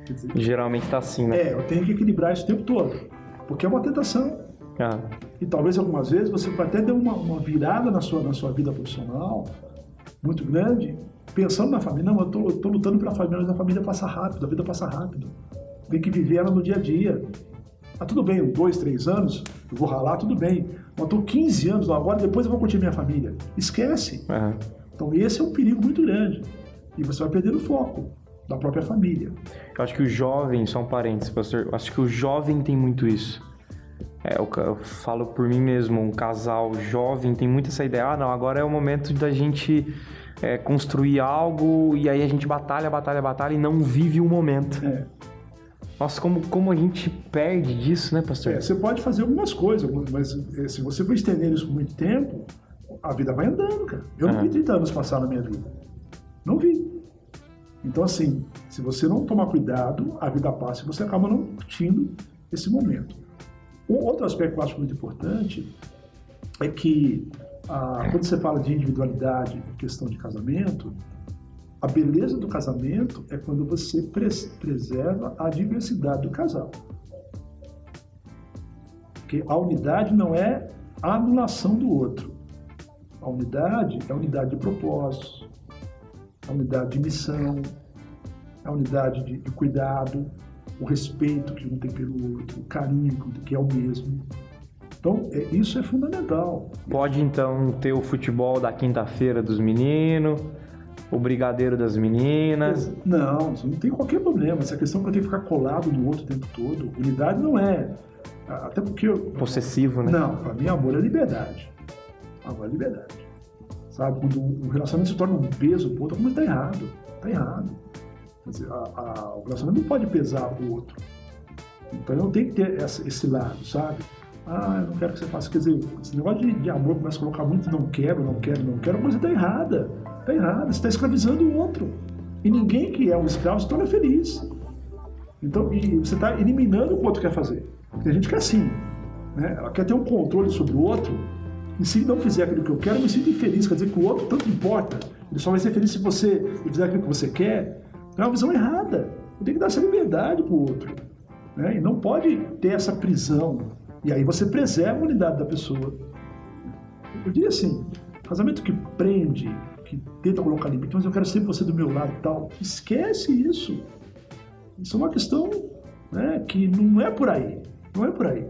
Speaker 2: Quer dizer,
Speaker 1: geralmente está assim, né?
Speaker 2: eu tenho que equilibrar isso o tempo todo, porque é uma tentação. E talvez algumas vezes você vai até dar uma virada na sua vida profissional muito grande, pensando na família. Não, eu tô lutando pela família, mas a família passa rápido, a vida passa rápido. Tem que viver ela no dia a dia. Tudo bem, 2, 3 anos, eu vou ralar, tudo bem. Mas estou 15 anos lá agora, depois eu vou curtir minha família. Esquece. Então esse é um perigo muito grande. E você vai perder o foco da própria família.
Speaker 1: Eu acho que o jovem, só um parênteses, pastor, eu acho que o jovem tem muito isso. Eu falo por mim mesmo, um casal jovem tem muito essa ideia, não, agora é o momento da gente construir algo, e aí a gente batalha e não vive o momento. Nossa, como a gente perde disso, né, pastor?
Speaker 2: Você pode fazer algumas coisas, mas se você for estender isso por muito tempo, a vida vai andando, cara. Eu não vi 30 anos passar na minha vida. Não vi. Então, assim, se você não tomar cuidado, a vida passa e você acaba não curtindo esse momento. Um outro aspecto que eu acho muito importante é que, quando você fala de individualidade em questão de casamento, a beleza do casamento é quando você preserva a diversidade do casal. Porque a unidade não é a anulação do outro. A unidade é a unidade de propósito, a unidade de missão, a unidade de cuidado, o respeito que um tem pelo outro, o carinho que é o mesmo. Então, isso é fundamental.
Speaker 1: Pode, então, ter o futebol da quinta-feira dos meninos, o brigadeiro das meninas.
Speaker 2: Não, isso não tem qualquer problema. Essa questão que eu tenho que ficar colado no outro o tempo todo. Unidade não é. Até porque.
Speaker 1: Possessivo, né?
Speaker 2: Não, para mim, amor é liberdade. Amor é liberdade. Sabe? Quando o relacionamento se torna um peso pro outro, mas tá errado. Tá errado. Quer dizer, o relacionamento não pode pesar o outro. Então eu tenho que ter esse lado, sabe? Eu não quero que você faça. Quer dizer, esse negócio de amor começa a colocar muito não quero, mas você tá errada. Tá errado, você está escravizando o outro. E ninguém que é um escravo se torna feliz. Então, e você está eliminando o que o outro quer fazer. Tem gente que é assim, né? Ela quer ter um controle sobre o outro, e se não fizer aquilo que eu quero, eu me sinto infeliz. Quer dizer que o outro tanto importa. Ele só vai ser feliz se você fizer aquilo que você quer. É uma visão errada. Eu tenho que dar essa liberdade para o outro. Né? E não pode ter essa prisão. E aí você preserva a unidade da pessoa. Eu diria assim, casamento que prende, que tenta colocar limite, mas eu quero sempre você do meu lado e tal. Esquece isso. Isso é uma questão, né, que não é por aí. Não é por aí.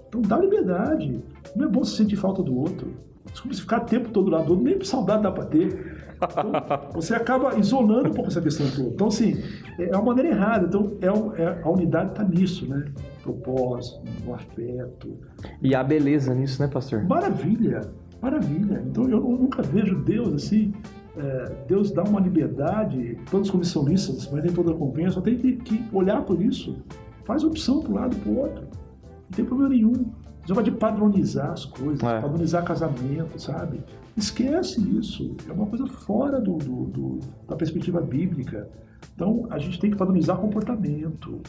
Speaker 2: Então dá liberdade. Não é bom você sentir falta do outro. Desculpa, se ficar o tempo todo lá do outro, nem saudade dá para ter. Então, você acaba isolando um pouco essa questão toda. Então, assim, é uma maneira errada. Então, a unidade está nisso, né? Propósito, o afeto.
Speaker 1: E a beleza nisso, né, pastor?
Speaker 2: Maravilha. Maravilha. Então eu nunca vejo Deus assim, Deus dá uma liberdade, todos como são lícitos, mas nem toda convém, só tem que olhar por isso. Faz opção para um lado e para o outro. Não tem problema nenhum. Você vai de padronizar as coisas, padronizar casamento, sabe? Esquece isso. É uma coisa fora da perspectiva bíblica. Então, a gente tem que padronizar comportamento,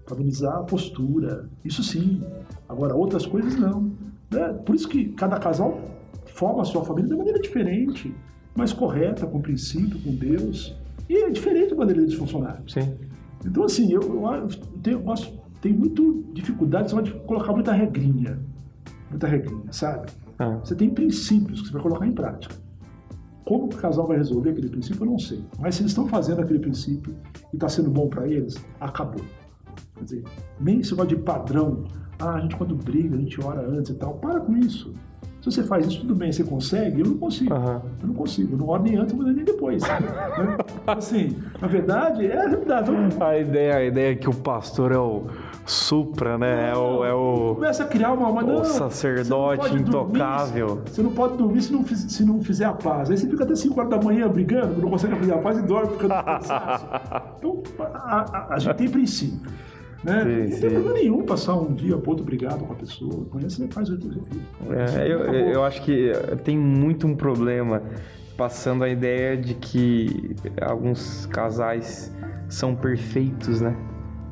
Speaker 2: padronizar a postura, isso sim. Agora, outras coisas não. Né? Por isso que cada casal forma a sua família de maneira diferente, mais correta, com princípio, com Deus. E é diferente da maneira deles funcionarem.
Speaker 1: Sim.
Speaker 2: Então, assim, eu tenho muita dificuldade só de colocar muita regrinha, sabe? Você tem princípios que você vai colocar em prática. Como o casal vai resolver aquele princípio, eu não sei. Mas se eles estão fazendo aquele princípio e está sendo bom para eles, acabou. Quer dizer, nem esse negócio de padrão. A gente quando briga, a gente ora antes e tal. Para com isso. Se você faz isso, tudo bem, você consegue? Eu não consigo. Eu não consigo. Eu não oro nem antes, nem depois. Né? Assim, na verdade, é a realidade.
Speaker 1: A ideia é que o pastor é o supra, né?
Speaker 2: Não,
Speaker 1: é o
Speaker 2: começa a criar o
Speaker 1: sacerdote intocável.
Speaker 2: Você não pode dormir se não fizer a paz. Aí você fica até 5 horas da manhã brigando, não consegue fazer a paz e dorme ficando cansaço. Então, a gente tem princípio. Né? Não tem problema nenhum passar um dia ou outro brigado com a pessoa. Amanhã você faz o teu filho.
Speaker 1: Eu acho que tem muito um problema passando a ideia de que alguns casais são perfeitos, né?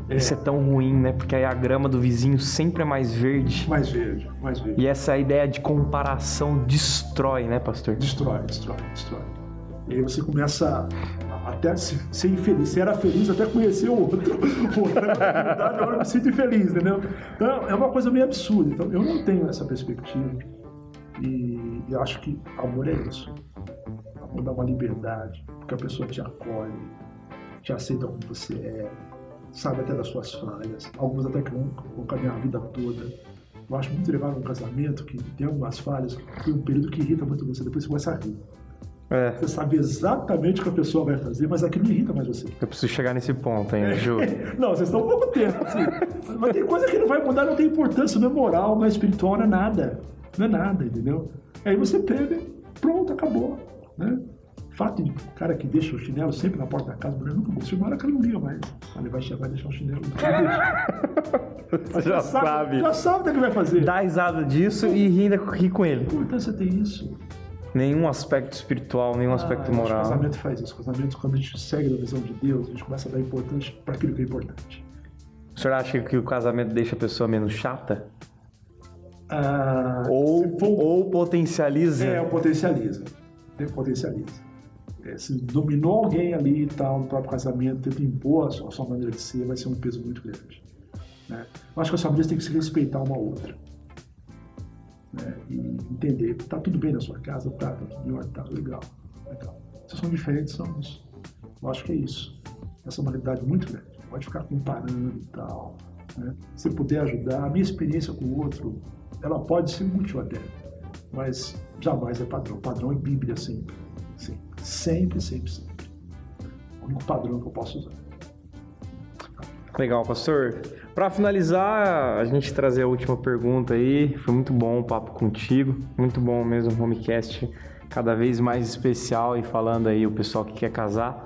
Speaker 1: Isso é tão ruim, né? Porque aí a grama do vizinho sempre é mais verde.
Speaker 2: Mais verde.
Speaker 1: E essa ideia de comparação destrói, né, pastor?
Speaker 2: Destrói. E aí você começa até ser infeliz. Você era feliz até conhecer o outro. Agora eu me sinto infeliz, entendeu? Então é uma coisa meio absurda. Então eu não tenho essa perspectiva. E eu acho que amor é isso. Amor dá uma liberdade, porque a pessoa te acolhe, te aceita como você é, sabe até das suas falhas. Algumas até que vão caminhar a vida toda. Eu acho muito legal um casamento que tem algumas falhas, tem um período que irrita muito você, depois você começa a rir. Você sabe exatamente o que a pessoa vai fazer, mas aquilo não irrita mais você.
Speaker 1: Eu preciso chegar nesse ponto ainda, Ju.
Speaker 2: Não, vocês estão há pouco tempo, assim. Mas tem coisa que não vai mudar, não tem importância, não é moral, não é espiritual, não é nada. Não é nada, entendeu? Aí você pega, pronto, acabou. Né? O fato de o cara que deixa o chinelo sempre na porta da casa, mulher nunca gostou. Chegou uma hora que ele não liga mais. Ele vai chegar e deixar o chinelo.
Speaker 1: Você já sabe.
Speaker 2: Já sabe o que ele vai fazer.
Speaker 1: Dá risada disso e ri com ele.
Speaker 2: Que importância tem isso?
Speaker 1: Nenhum aspecto espiritual, nenhum aspecto moral.
Speaker 2: O casamento faz isso. O casamento, quando a gente segue a visão de Deus, a gente começa a dar importância para aquilo que é importante.
Speaker 1: O senhor acha que o casamento deixa a pessoa menos chata? Ou potencializa?
Speaker 2: Potencializa. Se dominou alguém ali e tal, no próprio casamento, tenta impor a sua maneira de ser, vai ser um peso muito grande. Né? Eu acho que as famílias têm que se respeitar uma outra. Né? E entender, tá tudo bem na sua casa, tá tudo bem, tá legal. Vocês são diferentes, somos. Eu acho que é isso. Essa é uma realidade muito grande. Pode ficar comparando e tal. Né? Se puder ajudar, a minha experiência com o outro, ela pode ser útil até, mas jamais é padrão. Padrão é Bíblia sempre. Sempre. O único padrão que eu posso usar.
Speaker 1: Legal, pastor. Para finalizar, a gente trazer a última pergunta aí. Foi muito bom o papo contigo. Muito bom mesmo o Homecast, cada vez mais especial e falando aí o pessoal que quer casar.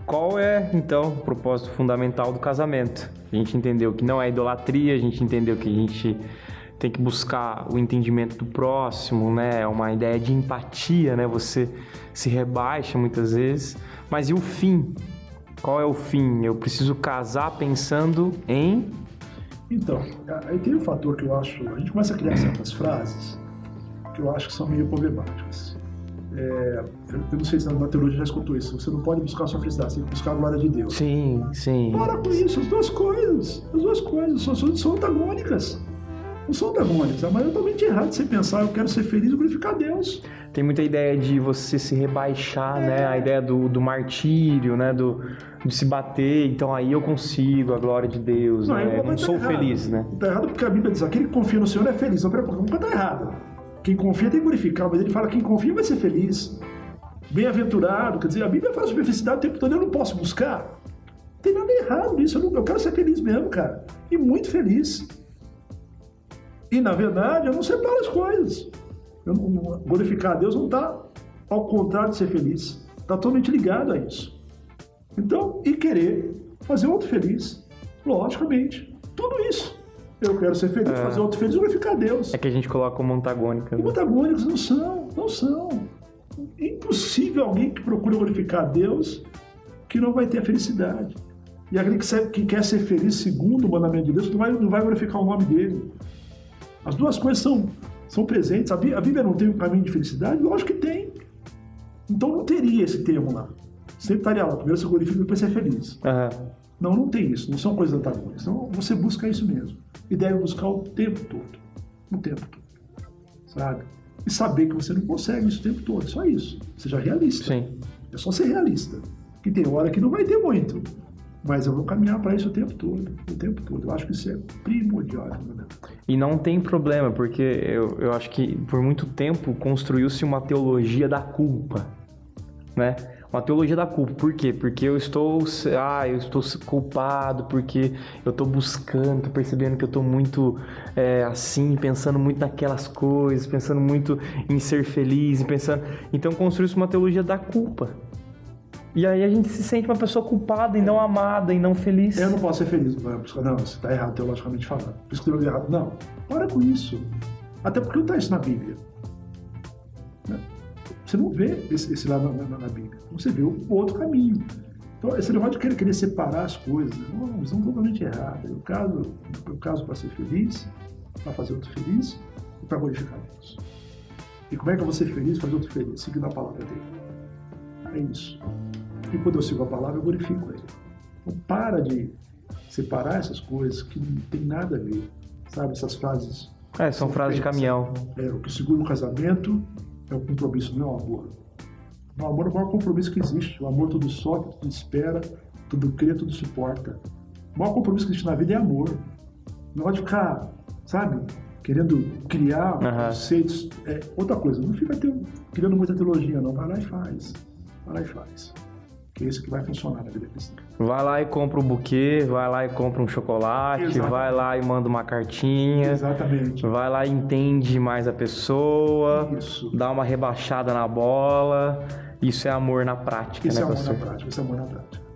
Speaker 1: Qual é, então, o propósito fundamental do casamento? A gente entendeu que não é idolatria, a gente entendeu que a gente tem que buscar o entendimento do próximo, né? É uma ideia de empatia, né? Você se rebaixa muitas vezes. Mas e o fim? Qual é o fim? Eu preciso casar pensando em...
Speaker 2: Então, aí tem um fator que eu acho... A gente começa a criar certas frases que eu acho que são meio problemáticas. Eu não sei se na teologia já escutou isso. Você não pode buscar a sua felicidade, você tem que buscar a glória de Deus.
Speaker 1: Sim.
Speaker 2: Para com isso, as duas coisas são antagônicas. Não são antagônicas, mas é totalmente errado você pensar, eu quero ser feliz e glorificar a Deus.
Speaker 1: Tem muita ideia de você se rebaixar, né? A ideia do martírio, né? De se bater, então aí eu consigo a glória de Deus, né? Eu não sou feliz, né?
Speaker 2: Tá errado porque a Bíblia diz, aquele que confia no Senhor é feliz. Não, pera, nunca tá errado. Quem confia tem que glorificar, mas ele fala, quem confia vai ser feliz. Bem-aventurado, quer dizer, a Bíblia fala sobre felicidade o tempo todo, eu não posso buscar. Não tem nada errado nisso, eu quero ser feliz mesmo, cara. E muito feliz. E, na verdade, eu não separo as coisas. Glorificar a Deus não está ao contrário de ser feliz. Está totalmente ligado a isso. Então, e querer fazer outro feliz, logicamente. Tudo isso. Eu quero ser feliz, fazer outro feliz e glorificar a Deus.
Speaker 1: É que a gente coloca como antagônicas.
Speaker 2: Como antagônicas não são. É impossível alguém que procura glorificar a Deus que não vai ter a felicidade. E aquele que quer ser feliz segundo o mandamento de Deus não vai glorificar o nome dele. As duas coisas são presentes. A Bíblia não tem um caminho de felicidade? Lógico que tem. Então não teria esse termo lá. Sempre estaria lá. Primeiro você glorifica, depois você é feliz.
Speaker 1: Uhum.
Speaker 2: Não tem isso. Não são coisas antagônicas. Então você busca isso mesmo. E deve buscar o tempo todo. O tempo todo. Sabe? E saber que você não consegue isso o tempo todo. Só isso. Seja realista.
Speaker 1: Sim.
Speaker 2: É só ser realista. Que tem hora que não vai ter muito. Mas eu vou caminhar para isso o tempo todo. O tempo todo. Eu acho que isso é primordial.
Speaker 1: E não tem problema, porque eu acho que por muito tempo construiu-se uma teologia da culpa, né? Uma teologia da culpa. Por quê? Porque eu estou culpado, porque eu estou buscando, estou percebendo que eu estou muito assim, pensando muito naquelas coisas, pensando muito em ser feliz, pensando... Então construiu-se uma teologia da culpa. E aí a gente se sente uma pessoa culpada e não amada e não feliz. Eu
Speaker 2: não posso ser feliz. Não, você está errado teologicamente falando. Por isso que eu errado. Não, para com isso. Até porque não está isso na Bíblia. Você não vê esse lado na Bíblia. Você vê o outro caminho. Então, esse negócio de querer separar as coisas, é uma visão totalmente errada. Eu caso para ser feliz, para fazer outro feliz e para glorificar Deus. E como é que eu vou ser feliz e fazer outro feliz? Seguindo a palavra dele. É isso. E quando eu sigo a palavra, eu glorifico ele. Então, para de separar essas coisas que não tem nada a ver. Sabe, essas frases...
Speaker 1: são frases de caminhão.
Speaker 2: O que segura o casamento é o compromisso, não é o amor. O amor é o maior compromisso que existe. O amor tudo sofre, tudo espera, tudo crê, tudo suporta. O maior compromisso que existe na vida é amor. Não pode ficar, sabe, querendo criar conceitos. Outra coisa, não fica criando muita teologia, não. Vai lá e faz. Vai lá e faz. Que é isso que vai funcionar na vida cristã.
Speaker 1: Vai lá e compra um buquê, vai lá e compra um chocolate, Exatamente. Vai lá e manda uma cartinha.
Speaker 2: Exatamente.
Speaker 1: Vai lá e entende mais a pessoa.
Speaker 2: Isso.
Speaker 1: Dá uma rebaixada na bola. Isso é amor na prática,
Speaker 2: Isso
Speaker 1: né,
Speaker 2: é amor
Speaker 1: pastor?
Speaker 2: na prática, isso é amor na prática.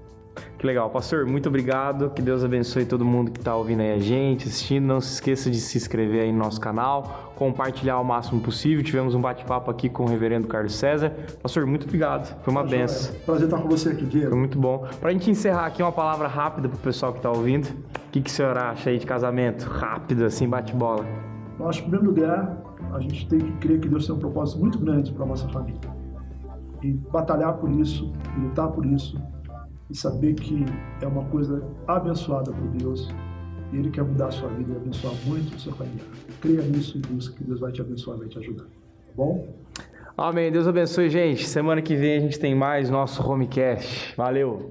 Speaker 1: Que legal. Pastor, muito obrigado. Que Deus abençoe todo mundo que está ouvindo aí a gente, assistindo. Não se esqueça de se inscrever aí no nosso canal, compartilhar o máximo possível. Tivemos um bate-papo aqui com o reverendo Carlos César. Pastor, muito obrigado. Foi uma benção.
Speaker 2: Prazer estar com você aqui, Diego.
Speaker 1: Foi muito bom. Pra gente encerrar aqui, uma palavra rápida pro pessoal que tá ouvindo. O que o senhor acha aí de casamento? Rápido, assim, bate-bola.
Speaker 2: Eu acho que, em primeiro lugar, a gente tem que crer que Deus tem um propósito muito grande para a nossa família. E batalhar por isso, e lutar por isso, e saber que é uma coisa abençoada por Deus, e Ele quer mudar a sua vida e abençoar muito a sua família. Creia nisso e busque que Deus vai te abençoar, vai te ajudar. Tá bom?
Speaker 1: Amém. Deus abençoe, gente. Semana que vem a gente tem mais nosso Homecast. Valeu!